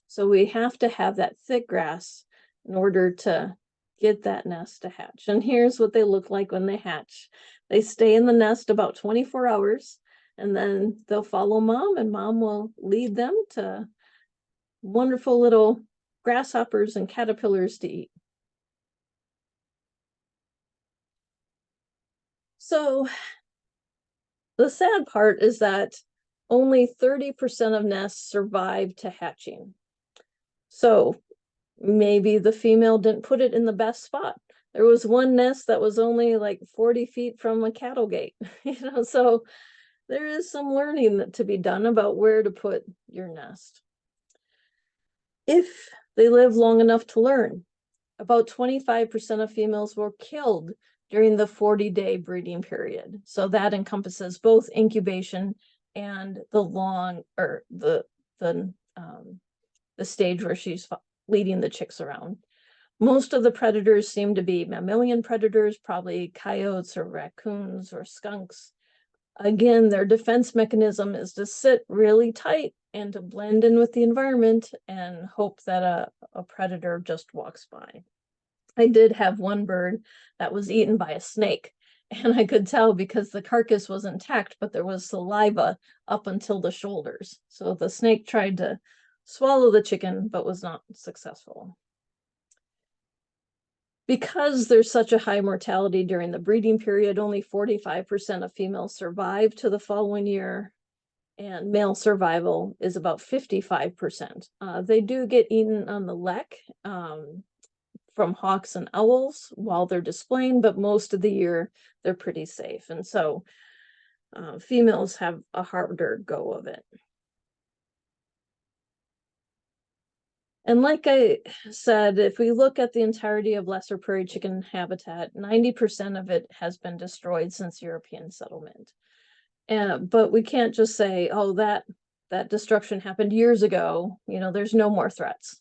So we have to have that thick grass in order to get that nest to hatch. And here's what they look like when they hatch. They stay in the nest about 24 hours, and then they'll follow mom, and mom will lead them to wonderful little grasshoppers and caterpillars to eat. So the sad part is that only 30% of nests survive to hatching. So maybe the female didn't put it in the best spot. There was one nest that was only like 40 feet from a cattle gate, so there is some learning to be done about where to put your nest. If they live long enough to learn, about 25% of females were killed during the 40-day breeding period. So that encompasses both incubation and the stage where she's leading the chicks around. Most of the predators seem to be mammalian predators, probably coyotes or raccoons or skunks. Again, their defense mechanism is to sit really tight and to blend in with the environment and hope that a predator just walks by. I did have one bird that was eaten by a snake, and I could tell because the carcass was intact, but there was saliva up until the shoulders. So the snake tried to swallow the chicken, but was not successful. Because there's such a high mortality during the breeding period, only 45% of females survive to the following year, and male survival is about 55%. They do get eaten on the lek from hawks and owls while they're displaying, but most of the year they're pretty safe. And so females have a harder go of it. And like I said, if we look at the entirety of lesser prairie chicken habitat, 90% of it has been destroyed since European settlement. But we can't just say, oh, that destruction happened years ago. You know, there's no more threats.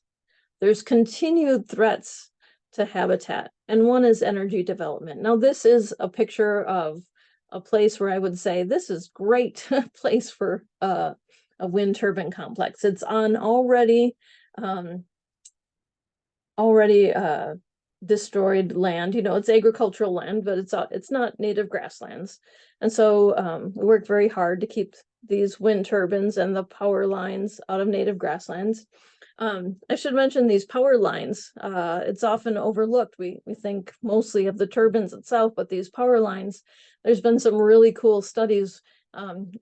There's continued threats to habitat, and one is energy development. Now, this is a picture of a place where I would say this is great place for a wind turbine complex. It's on already destroyed land. You know, it's agricultural land, but it's not native grasslands. And so we work very hard to keep these wind turbines and the power lines out of native grasslands. I should mention these power lines. It's often overlooked. We think mostly of the turbines itself, but these power lines, there's been some really cool studies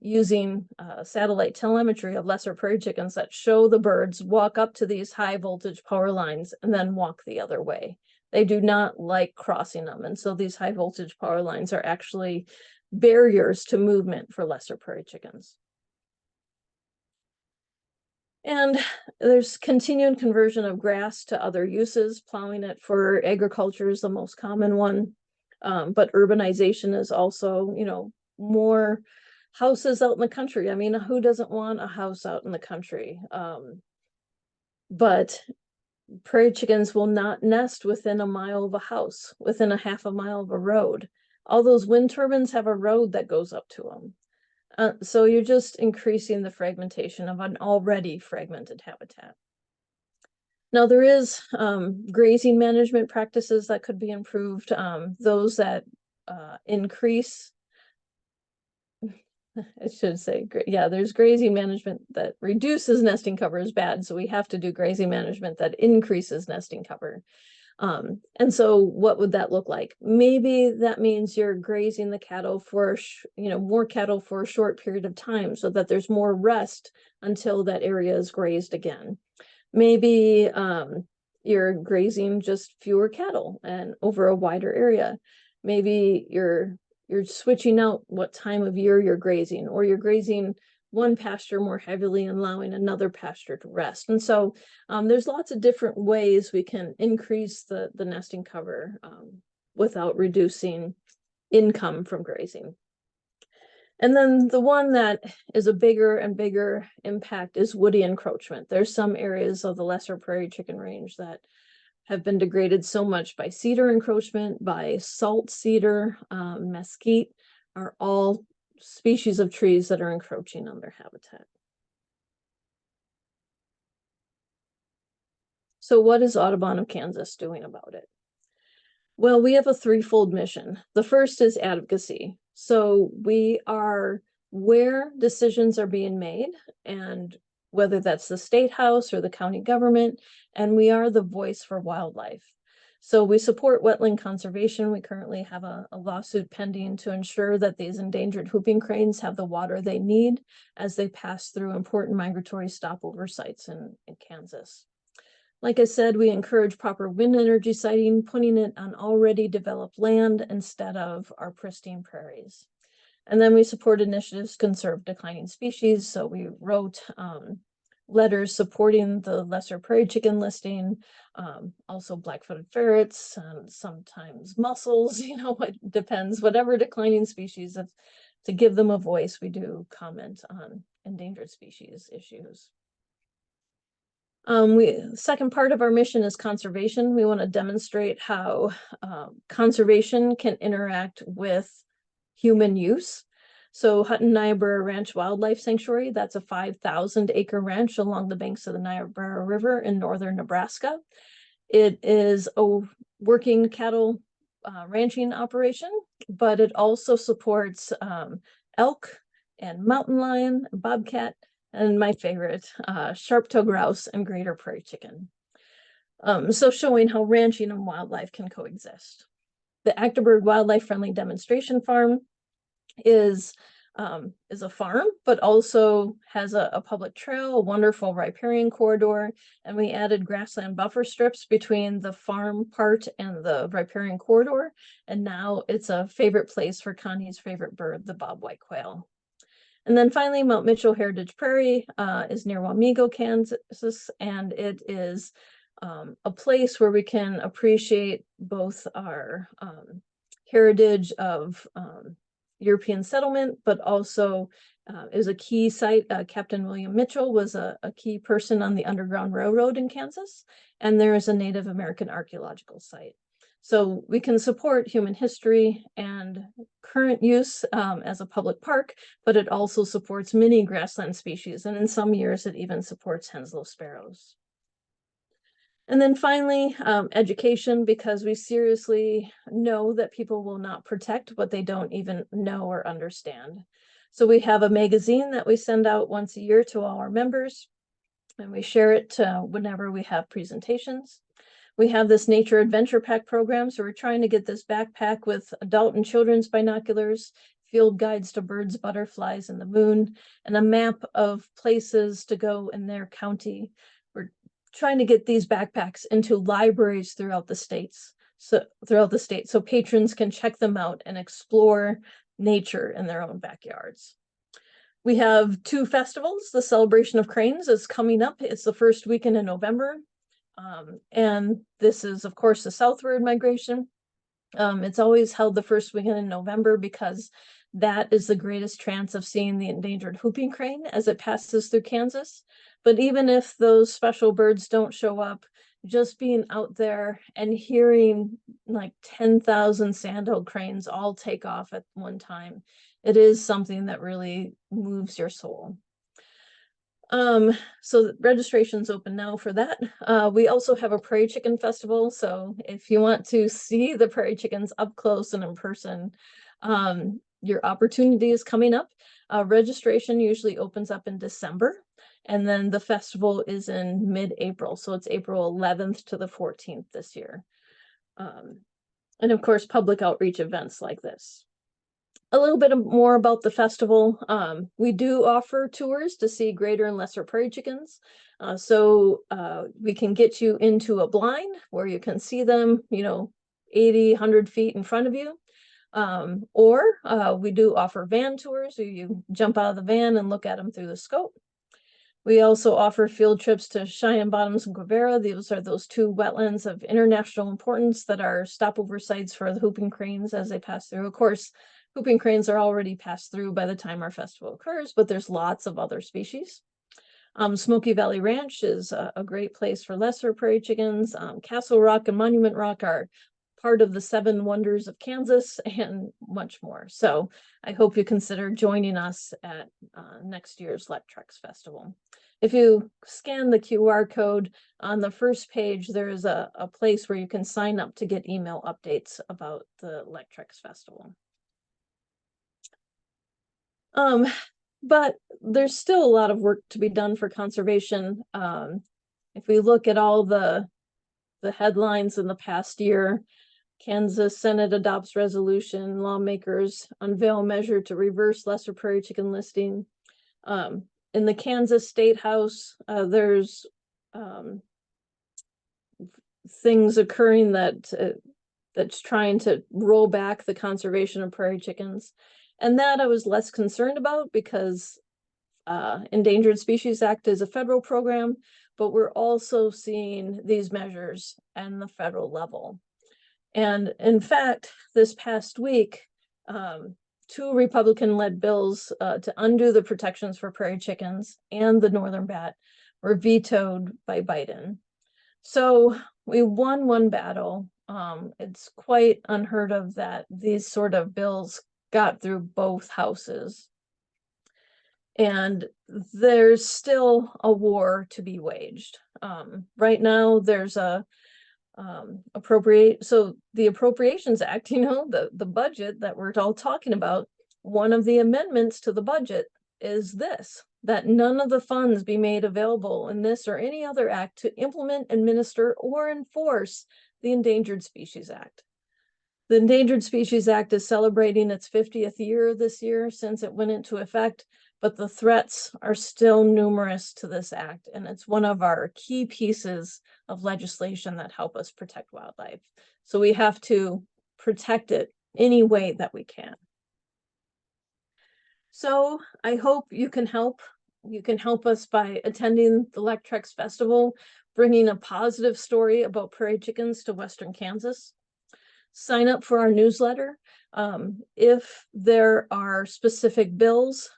using satellite telemetry of lesser prairie chickens that show the birds walk up to these high voltage power lines and then walk the other way. They do not like crossing them. And so these high voltage power lines are actually barriers to movement for lesser prairie chickens. And there's continued conversion of grass to other uses. Plowing it for agriculture is the most common one. But urbanization is also, you know, more houses out in the country. I mean, who doesn't want a house out in the country? But prairie chickens will not nest within a mile of a house, within a half a mile of a road. All those wind turbines have a road that goes up to them. So you're just increasing the fragmentation of an already fragmented habitat. Now there is grazing management practices that could be improved. Those that increase, I should say, yeah, there's grazing management that reduces nesting cover is bad. So we have to do grazing management that increases nesting cover. And so what would that look like? Maybe that means you're grazing the cattle for, more cattle for a short period of time so that there's more rest until that area is grazed again. Maybe you're grazing just fewer cattle and over a wider area. Maybe you're switching out what time of year you're grazing, or you're grazing one pasture more heavily and allowing another pasture to rest. And so there's lots of different ways we can increase the nesting cover without reducing income from grazing. And then the one that is a bigger and bigger impact is woody encroachment. There's some areas of the lesser prairie chicken range that have been degraded so much by cedar encroachment, by salt cedar, mesquite, are all species of trees that are encroaching on their habitat. So what is Audubon of Kansas doing about it? Well, we have a threefold mission. The first is advocacy. So we are where decisions are being made, and whether that's the state house or the county government, and we are the voice for wildlife. So we support wetland conservation. We currently have a lawsuit pending to ensure that these endangered whooping cranes have the water they need as they pass through important migratory stopover sites in Kansas. Like I said, we encourage proper wind energy siting, putting it on already developed land instead of our pristine prairies. And then we support initiatives to conserve declining species. So we wrote letters supporting the lesser prairie chicken listing, also black-footed ferrets, and sometimes mussels, it depends, whatever declining species, to give them a voice. We do comment on endangered species issues. Second part of our mission is conservation. We want to demonstrate how conservation can interact with human use. So Hutton Niobrara Ranch Wildlife Sanctuary, that's a 5,000 acre ranch along the banks of the Niobrara River in northern Nebraska. It is a working cattle ranching operation, but it also supports elk and mountain lion, bobcat, and my favorite, sharp-tailed grouse and greater prairie chicken. So showing how ranching and wildlife can coexist. The Actaburg Wildlife Friendly Demonstration Farm is is a farm, but also has a public trail, a wonderful riparian corridor, and we added grassland buffer strips between the farm part and the riparian corridor. And now it's a favorite place for Connie's favorite bird, the bobwhite quail. And then finally, Mount Mitchell Heritage Prairie is near Wamego, Kansas, and it is a place where we can appreciate both our heritage of European settlement, but also is a key site. Captain William Mitchell was a key person on the Underground Railroad in Kansas, and there is a Native American archaeological site. So we can support human history and current use as a public park, but it also supports many grassland species, and in some years it even supports Henslow sparrows. And then finally, education, because we seriously know that people will not protect what they don't even know or understand. So we have a magazine that we send out once a year to all our members, and we share it whenever we have presentations. We have this nature adventure pack program, so we're trying to get this backpack with adult and children's binoculars, field guides to birds, butterflies, and the moon, and a map of places to go in their county. We're trying to get these backpacks into libraries throughout the states, so patrons can check them out and explore nature in their own backyards. We have 2 festivals. The Celebration of Cranes is coming up. It's the first weekend in November. And this is, of course, the southward migration. It's always held the first weekend in November because that is the greatest chance of seeing the endangered whooping crane as it passes through Kansas. But even if those special birds don't show up, just being out there and hearing like 10,000 sandhill cranes all take off at one time, it is something that really moves your soul. So registration's open now for that. We also have a prairie chicken festival. So if you want to see the prairie chickens up close and in person, your opportunity is coming up. Registration usually opens up in December, and then the festival is in mid-April. So it's April 11th to the 14th this year. And of course, public outreach events like this. A little bit more about the festival. We do offer tours to see greater and lesser prairie chickens. So we can get you into a blind where you can see them, 80, 100 feet in front of you. Or we do offer van tours. So you jump out of the van and look at them through the scope. We also offer field trips to Cheyenne Bottoms and Quivira. Those are those 2 wetlands of international importance that are stopover sites for the whooping cranes as they pass through. Of course, whooping cranes are already passed through by the time our festival occurs, but there's lots of other species. Smoky Valley Ranch is a great place for lesser prairie chickens. Castle Rock and Monument Rock are part of the 7 wonders of Kansas and much more. So I hope you consider joining us at next year's Let Treks Festival. If you scan the QR code on the first page, there is a place where you can sign up to get email updates about the Let Treks Festival. But there's still a lot of work to be done for conservation. If we look at all the headlines in the past year, Kansas Senate adopts resolution, lawmakers unveil measure to reverse lesser prairie chicken listing. In the Kansas State House, there's things occurring that's trying to roll back the conservation of prairie chickens. And that I was less concerned about because Endangered Species Act is a federal program, but we're also seeing these measures at the federal level. And in fact, this past week, 2 Republican-led bills to undo the protections for prairie chickens and the northern bat were vetoed by Biden. So we won one battle. It's quite unheard of that these sort of bills got through both houses. And there's still a war to be waged. Right now, there's the Appropriations Act, the budget that we're all talking about, one of the amendments to the budget is this, that none of the funds be made available in this or any other act to implement, administer, or enforce the Endangered Species Act. The Endangered Species Act is celebrating its 50th year this year since it went into effect, but the threats are still numerous to this act, and it's one of our key pieces of legislation that help us protect wildlife. So we have to protect it any way that we can. So I hope you can help. You can help us by attending the Lectrex Festival, bringing a positive story about prairie chickens to Western Kansas. Sign up for our newsletter. If there are specific bills,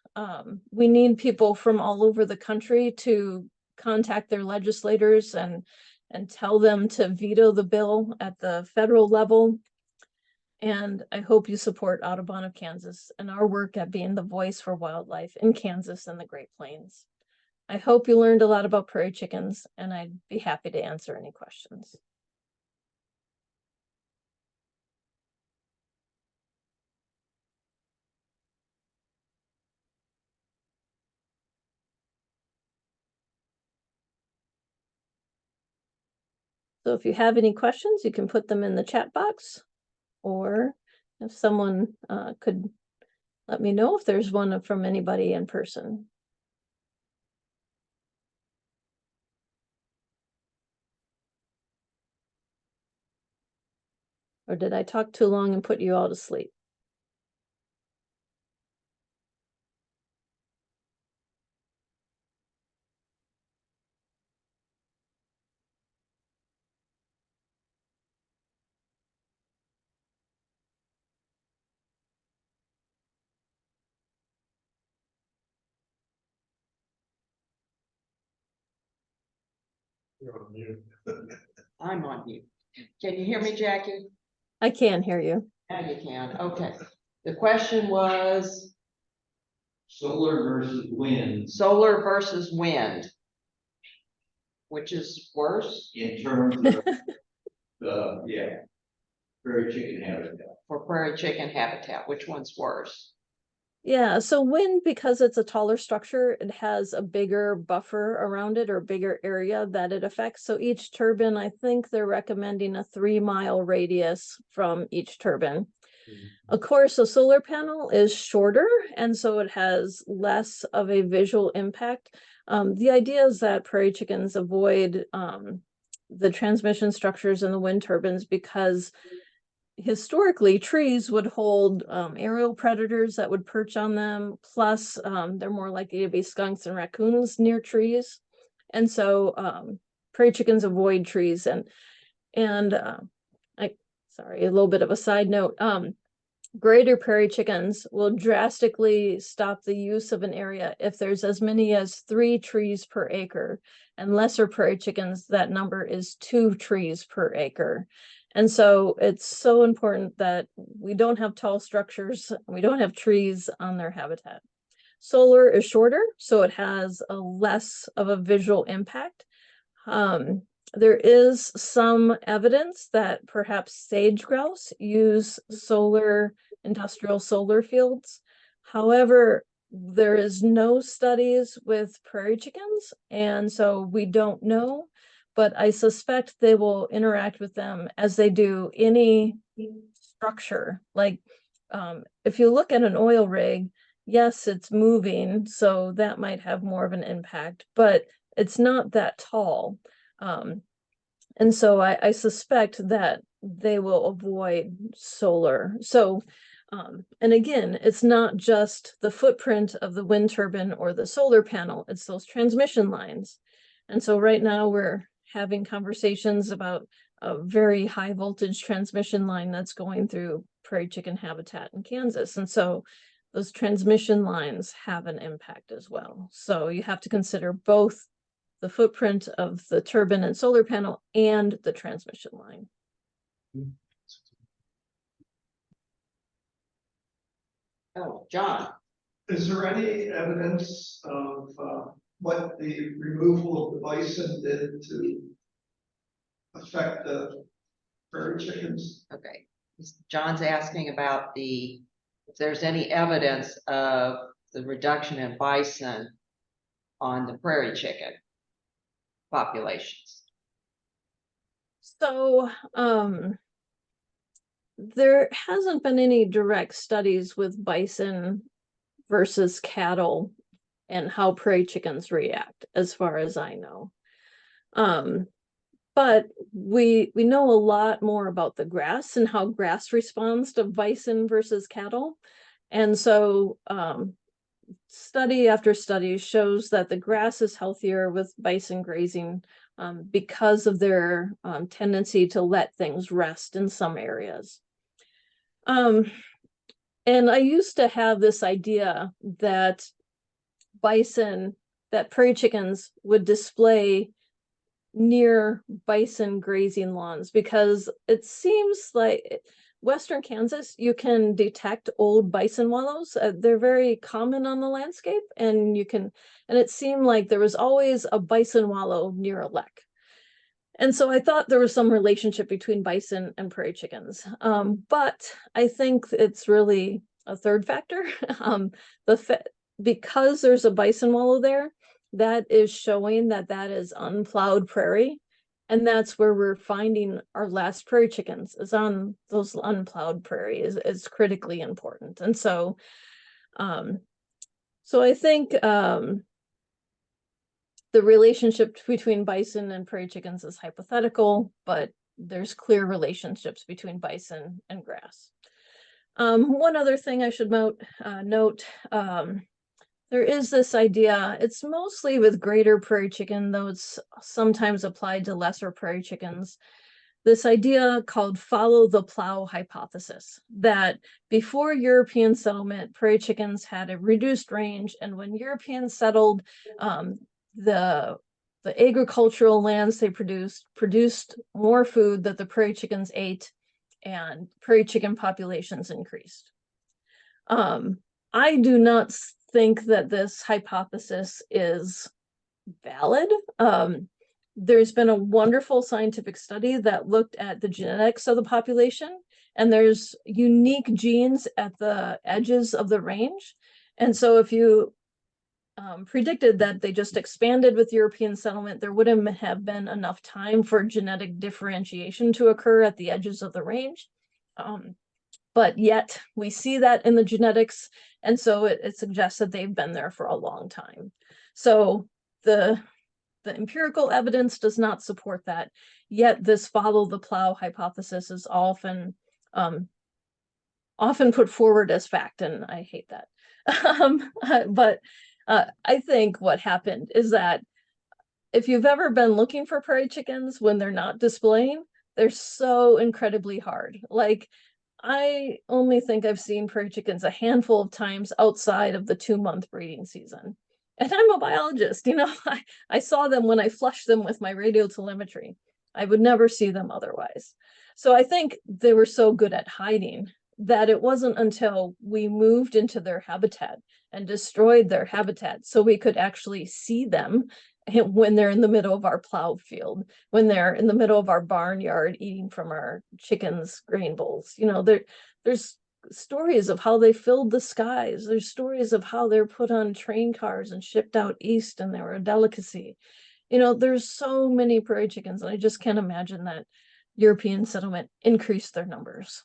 we need people from all over the country to contact their legislators and tell them to veto the bill at the federal level. And I hope you support Audubon of Kansas and our work at being the voice for wildlife in Kansas and the Great Plains. I hope you learned a lot about prairie chickens, and I'd be happy to answer any questions. So if you have any questions, you can put them in the chat box, or if someone could let me know if there's one from anybody in person. Or did I talk too long and put you all to sleep?
You're on mute.
I'm on mute. Can you hear me, Jackie?
I can hear you.
Now you can. Okay. The question was
Solar versus wind
solar versus wind. Which is worse
in terms of the, prairie chicken habitat.
for prairie chicken habitat? Which one's worse?
Yeah, so wind, because it's a taller structure, it has a bigger buffer around it or bigger area that it affects. So each turbine, I think they're recommending a 3-mile radius from each turbine. Of course, a solar panel is shorter, and so it has less of a visual impact. The idea is that prairie chickens avoid the transmission structures in the wind turbines because historically trees would hold aerial predators that would perch on them. Plus, they're more likely to be skunks and raccoons near trees. And so prairie chickens avoid trees. Sorry, a little bit of a side note. Greater prairie chickens will drastically stop the use of an area if there's as many as 3 trees per acre, and lesser prairie chickens, that number is 2 trees per acre. And so it's so important that we don't have tall structures, we don't have trees on their habitat. Solar is shorter, so it has a less of a visual impact. There is some evidence that perhaps sage grouse use industrial solar fields. However, there is no studies with prairie chickens, and so we don't know, but I suspect they will interact with them as they do any structure. Like if you look at an oil rig, yes, it's moving, so that might have more of an impact, but it's not that tall. And so I suspect that they will avoid solar. So, and again, it's not just the footprint of the wind turbine or the solar panel, it's those transmission lines. And so right now we're having conversations about a very high voltage transmission line that's going through prairie chicken habitat in Kansas. And so those transmission lines have an impact as well. So you have to consider both the footprint of the turbine and solar panel and the transmission line.
Oh, John.
Is there any evidence of what the removal of the bison did to affect the prairie chickens?
Okay. John's asking about if there's any evidence of the reduction in bison on the prairie chicken populations.
So there hasn't been any direct studies with bison versus cattle and how prairie chickens react, as far as I know. But we know a lot more about the grass and how grass responds to bison versus cattle. And so study after study shows that the grass is healthier with bison grazing because of their tendency to let things rest in some areas. And I used to have this idea that prairie chickens would display near bison grazing lawns, because it seems like Western Kansas, you can detect old bison wallows. They're very common on the landscape, and it seemed like there was always a bison wallow near a lek. And so I thought there was some relationship between bison and prairie chickens. But I think it's really a third factor. Because there's a bison wallow there, that is showing that that is unplowed prairie. And that's where we're finding our last prairie chickens, is on those unplowed prairie is critically important. And so, I think the relationship between bison and prairie chickens is hypothetical, but there's clear relationships between bison and grass. One other thing I should note, there is this idea, it's mostly with greater prairie chicken, though it's sometimes applied to lesser prairie chickens, this idea called follow the plow hypothesis, that before European settlement, prairie chickens had a reduced range, and when Europeans settled, the agricultural lands they produced more food that the prairie chickens ate, and prairie chicken populations increased. I do not think that this hypothesis is valid. There's been a wonderful scientific study that looked at the genetics of the population, and there's unique genes at the edges of the range. And so if you predicted that they just expanded with European settlement, there wouldn't have been enough time for genetic differentiation to occur at the edges of the range. But yet we see that in the genetics, and so it suggests that they've been there for a long time. So the empirical evidence does not support that, yet this follow the plow hypothesis is often put forward as fact, and I hate that. But I think what happened is that if you've ever been looking for prairie chickens when they're not displaying, they're so incredibly hard. Like, I only think I've seen prairie chickens a handful of times outside of the 2-month breeding season. And I'm a biologist, I saw them when I flushed them with my radio telemetry. I would never see them otherwise. So I think they were so good at hiding that it wasn't until we moved into their habitat and destroyed their habitat so we could actually see them when they're in the middle of our plowed field, when they're in the middle of our barnyard eating from our chickens' grain bowls. There's stories of how they filled the skies. There's stories of how they're put on train cars and shipped out east, and they were a delicacy. There's so many prairie chickens, and I just can't imagine that European settlement increased their numbers.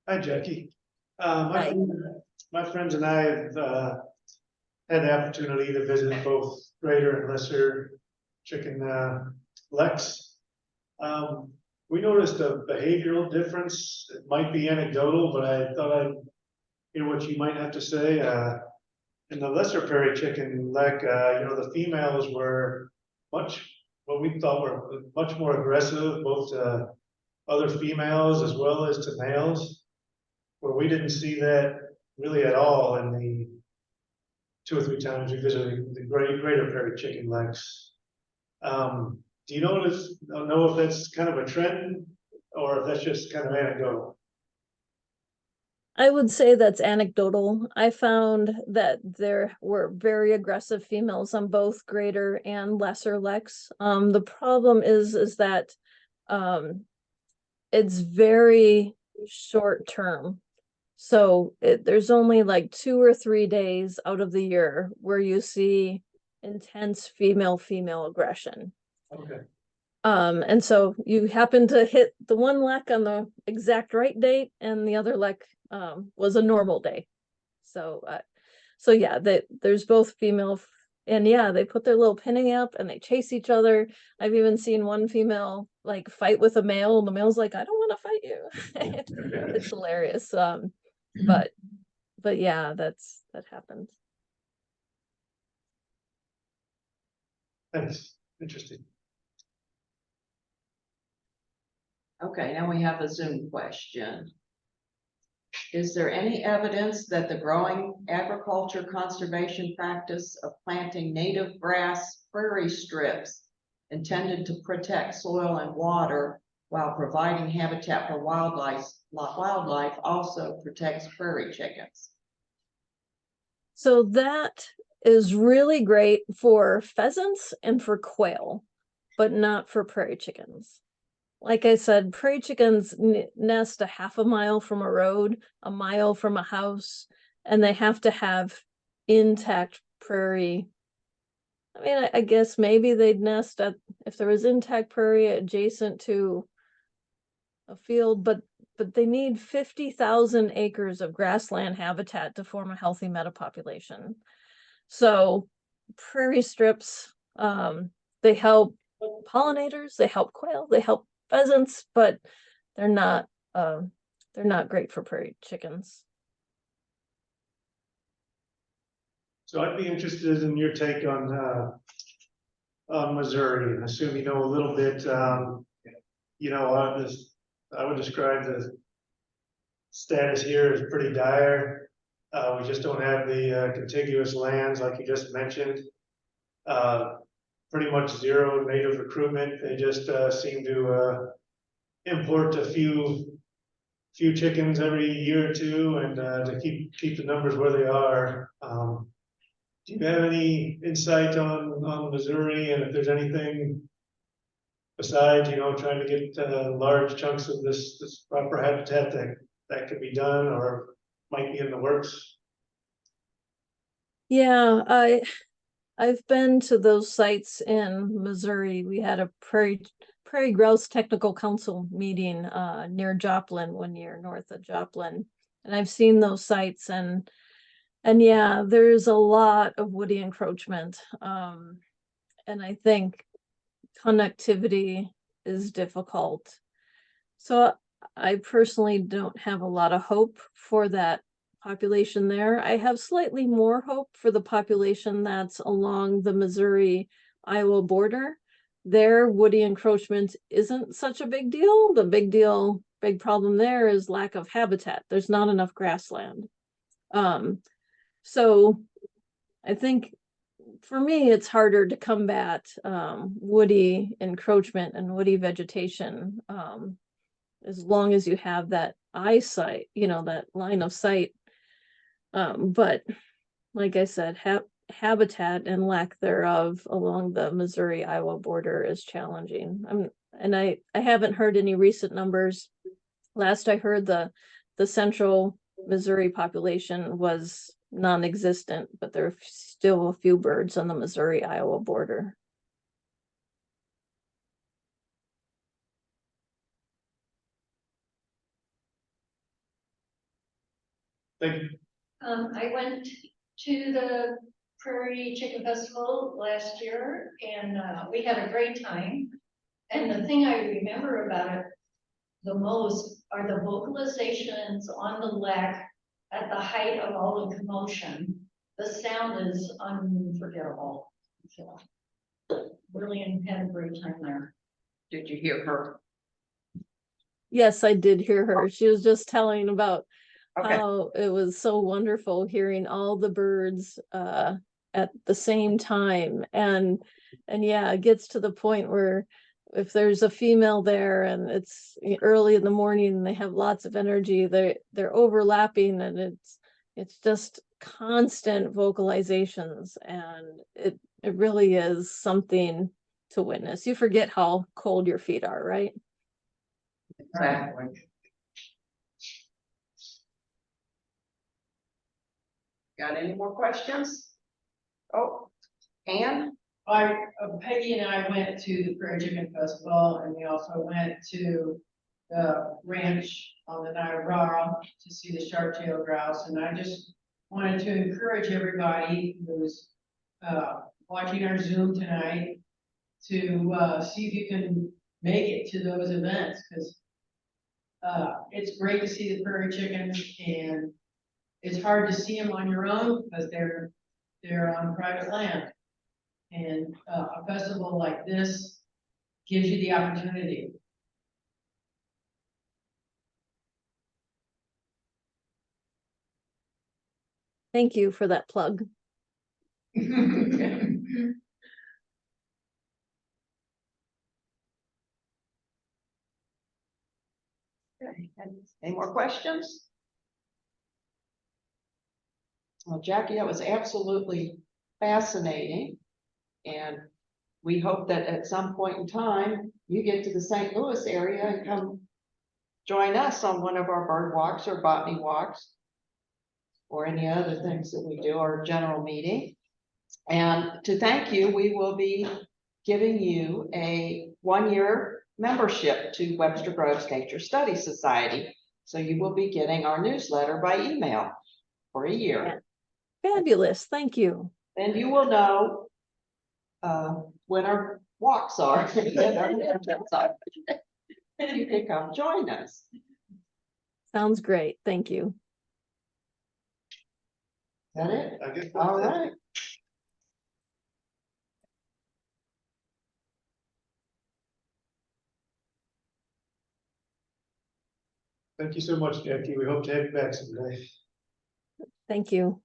Hi, Jackie.
Hi.
My friends and I have had the opportunity to visit both greater and lesser chicken leks. We noticed a behavioral difference. It might be anecdotal, but I thought I'd hear what you might have to say. In the lesser prairie chicken lek, the females were what we thought were much more aggressive, both to other females as well as to males, where we didn't see that really at all in the 2 or 3 times we visited the greater prairie chicken leks. Do you know if that's kind of a trend, or if that's just kind of anecdotal?
I would say that's anecdotal. I found that there were very aggressive females on both greater and lesser leks. The problem is that it's very short term. So there's only like 2 or 3 days out of the year where you see intense female aggression.
Okay.
And so you happen to hit the one lek on the exact right date, and the other lek was a normal day. So so yeah, there's both female and yeah, they put their little pinning up and they chase each other. I've even seen one female like fight with a male, and the male's like, I don't want to fight you. It's hilarious. But yeah, that happens.
Thanks, interesting.
Okay, now we have a Zoom question. Is there any evidence that the growing agriculture conservation practice of planting native grass prairie strips intended to protect soil and water while providing habitat for wildlife also protects prairie chickens?
So that is really great for pheasants and for quail, but not for prairie chickens. Like I said, prairie chickens nest a half a mile from a road, a mile from a house, and they have to have intact prairie. I mean, I guess maybe they'd nest if there was intact prairie adjacent to a field, but they need 50,000 acres of grassland habitat to form a healthy metapopulation. So prairie strips, they help pollinators, they help quail, they help pheasants, but they're not great for prairie chickens.
So I'd be interested in your take on Missouri. I assume you know a little bit. You know, I would describe the status here as pretty dire. We just don't have the contiguous lands like you just mentioned. Pretty much zero native recruitment. They just seem to import a few chickens every year or two, and to keep the numbers where they are. Do you have any insight on Missouri, and if there's anything besides, you know, trying to get large chunks of this proper habitat that could be done or might be in the works?
Yeah, I've been to those sites in Missouri. We had a prairie grouse technical council meeting near Joplin one year, north of Joplin, and I've seen those sites, and yeah, there's a lot of woody encroachment, and I think connectivity is difficult. So I personally don't have a lot of hope for that population there. I have slightly more hope for the population that's along the Missouri-Iowa border. Their woody encroachment isn't such a big deal. The big problem there is lack of habitat. There's not enough grassland. So I think for me, it's harder to combat woody encroachment and woody vegetation as long as you have that eyesight, you know, that line of sight. But like I said, habitat and lack thereof along the Missouri-Iowa border is challenging. And I haven't heard any recent numbers. Last I heard, the central Missouri population was non-existent, but there are still a few birds on the Missouri-Iowa border.
Thank you.
I went to the Prairie Chicken Festival last year, and we had a great time. And the thing I remember about it the most are the vocalizations on the lek at the height of all the commotion. The sound is unforgettable. So, really had a great time there.
Did you hear her?
Yes, I did hear her. She was just telling about
Okay.
how it was so wonderful hearing all the birds at the same time. And yeah, it gets to the point where if there's a female there and it's early in the morning and they have lots of energy, they're overlapping, and it's just constant vocalizations, and it really is something to witness. You forget how cold your feet are, right?
Exactly. Got any more questions? Oh, Anne?
Peggy and I went to the Prairie Chicken Festival, and we also went to the ranch on the Niobrara to see the sharp-tailed grouse, and I just wanted to encourage everybody who's watching our Zoom tonight to see if you can make it to those events, because it's great to see the prairie chickens, and it's hard to see them on your own because they're on private land. And a festival like this gives you the opportunity.
Thank you for that plug.
Okay, any more questions? Well, Jackie, that was absolutely fascinating. And we hope that at some point in time, you get to the St. Louis area and come join us on one of our bird walks or botany walks, or any other things that we do, our general meeting. And to thank you, we will be giving you a 1-year membership to Webster Groves Nature Study Society. So you will be getting our newsletter by email for a year.
Fabulous, thank you.
And you will know when our walks are. And our events are. You can come join us.
Sounds great, thank you.
Is that it?
I guess
All
that's it.
right.
Thank you so much, Jackie. We hope to have you back someday.
Thank you.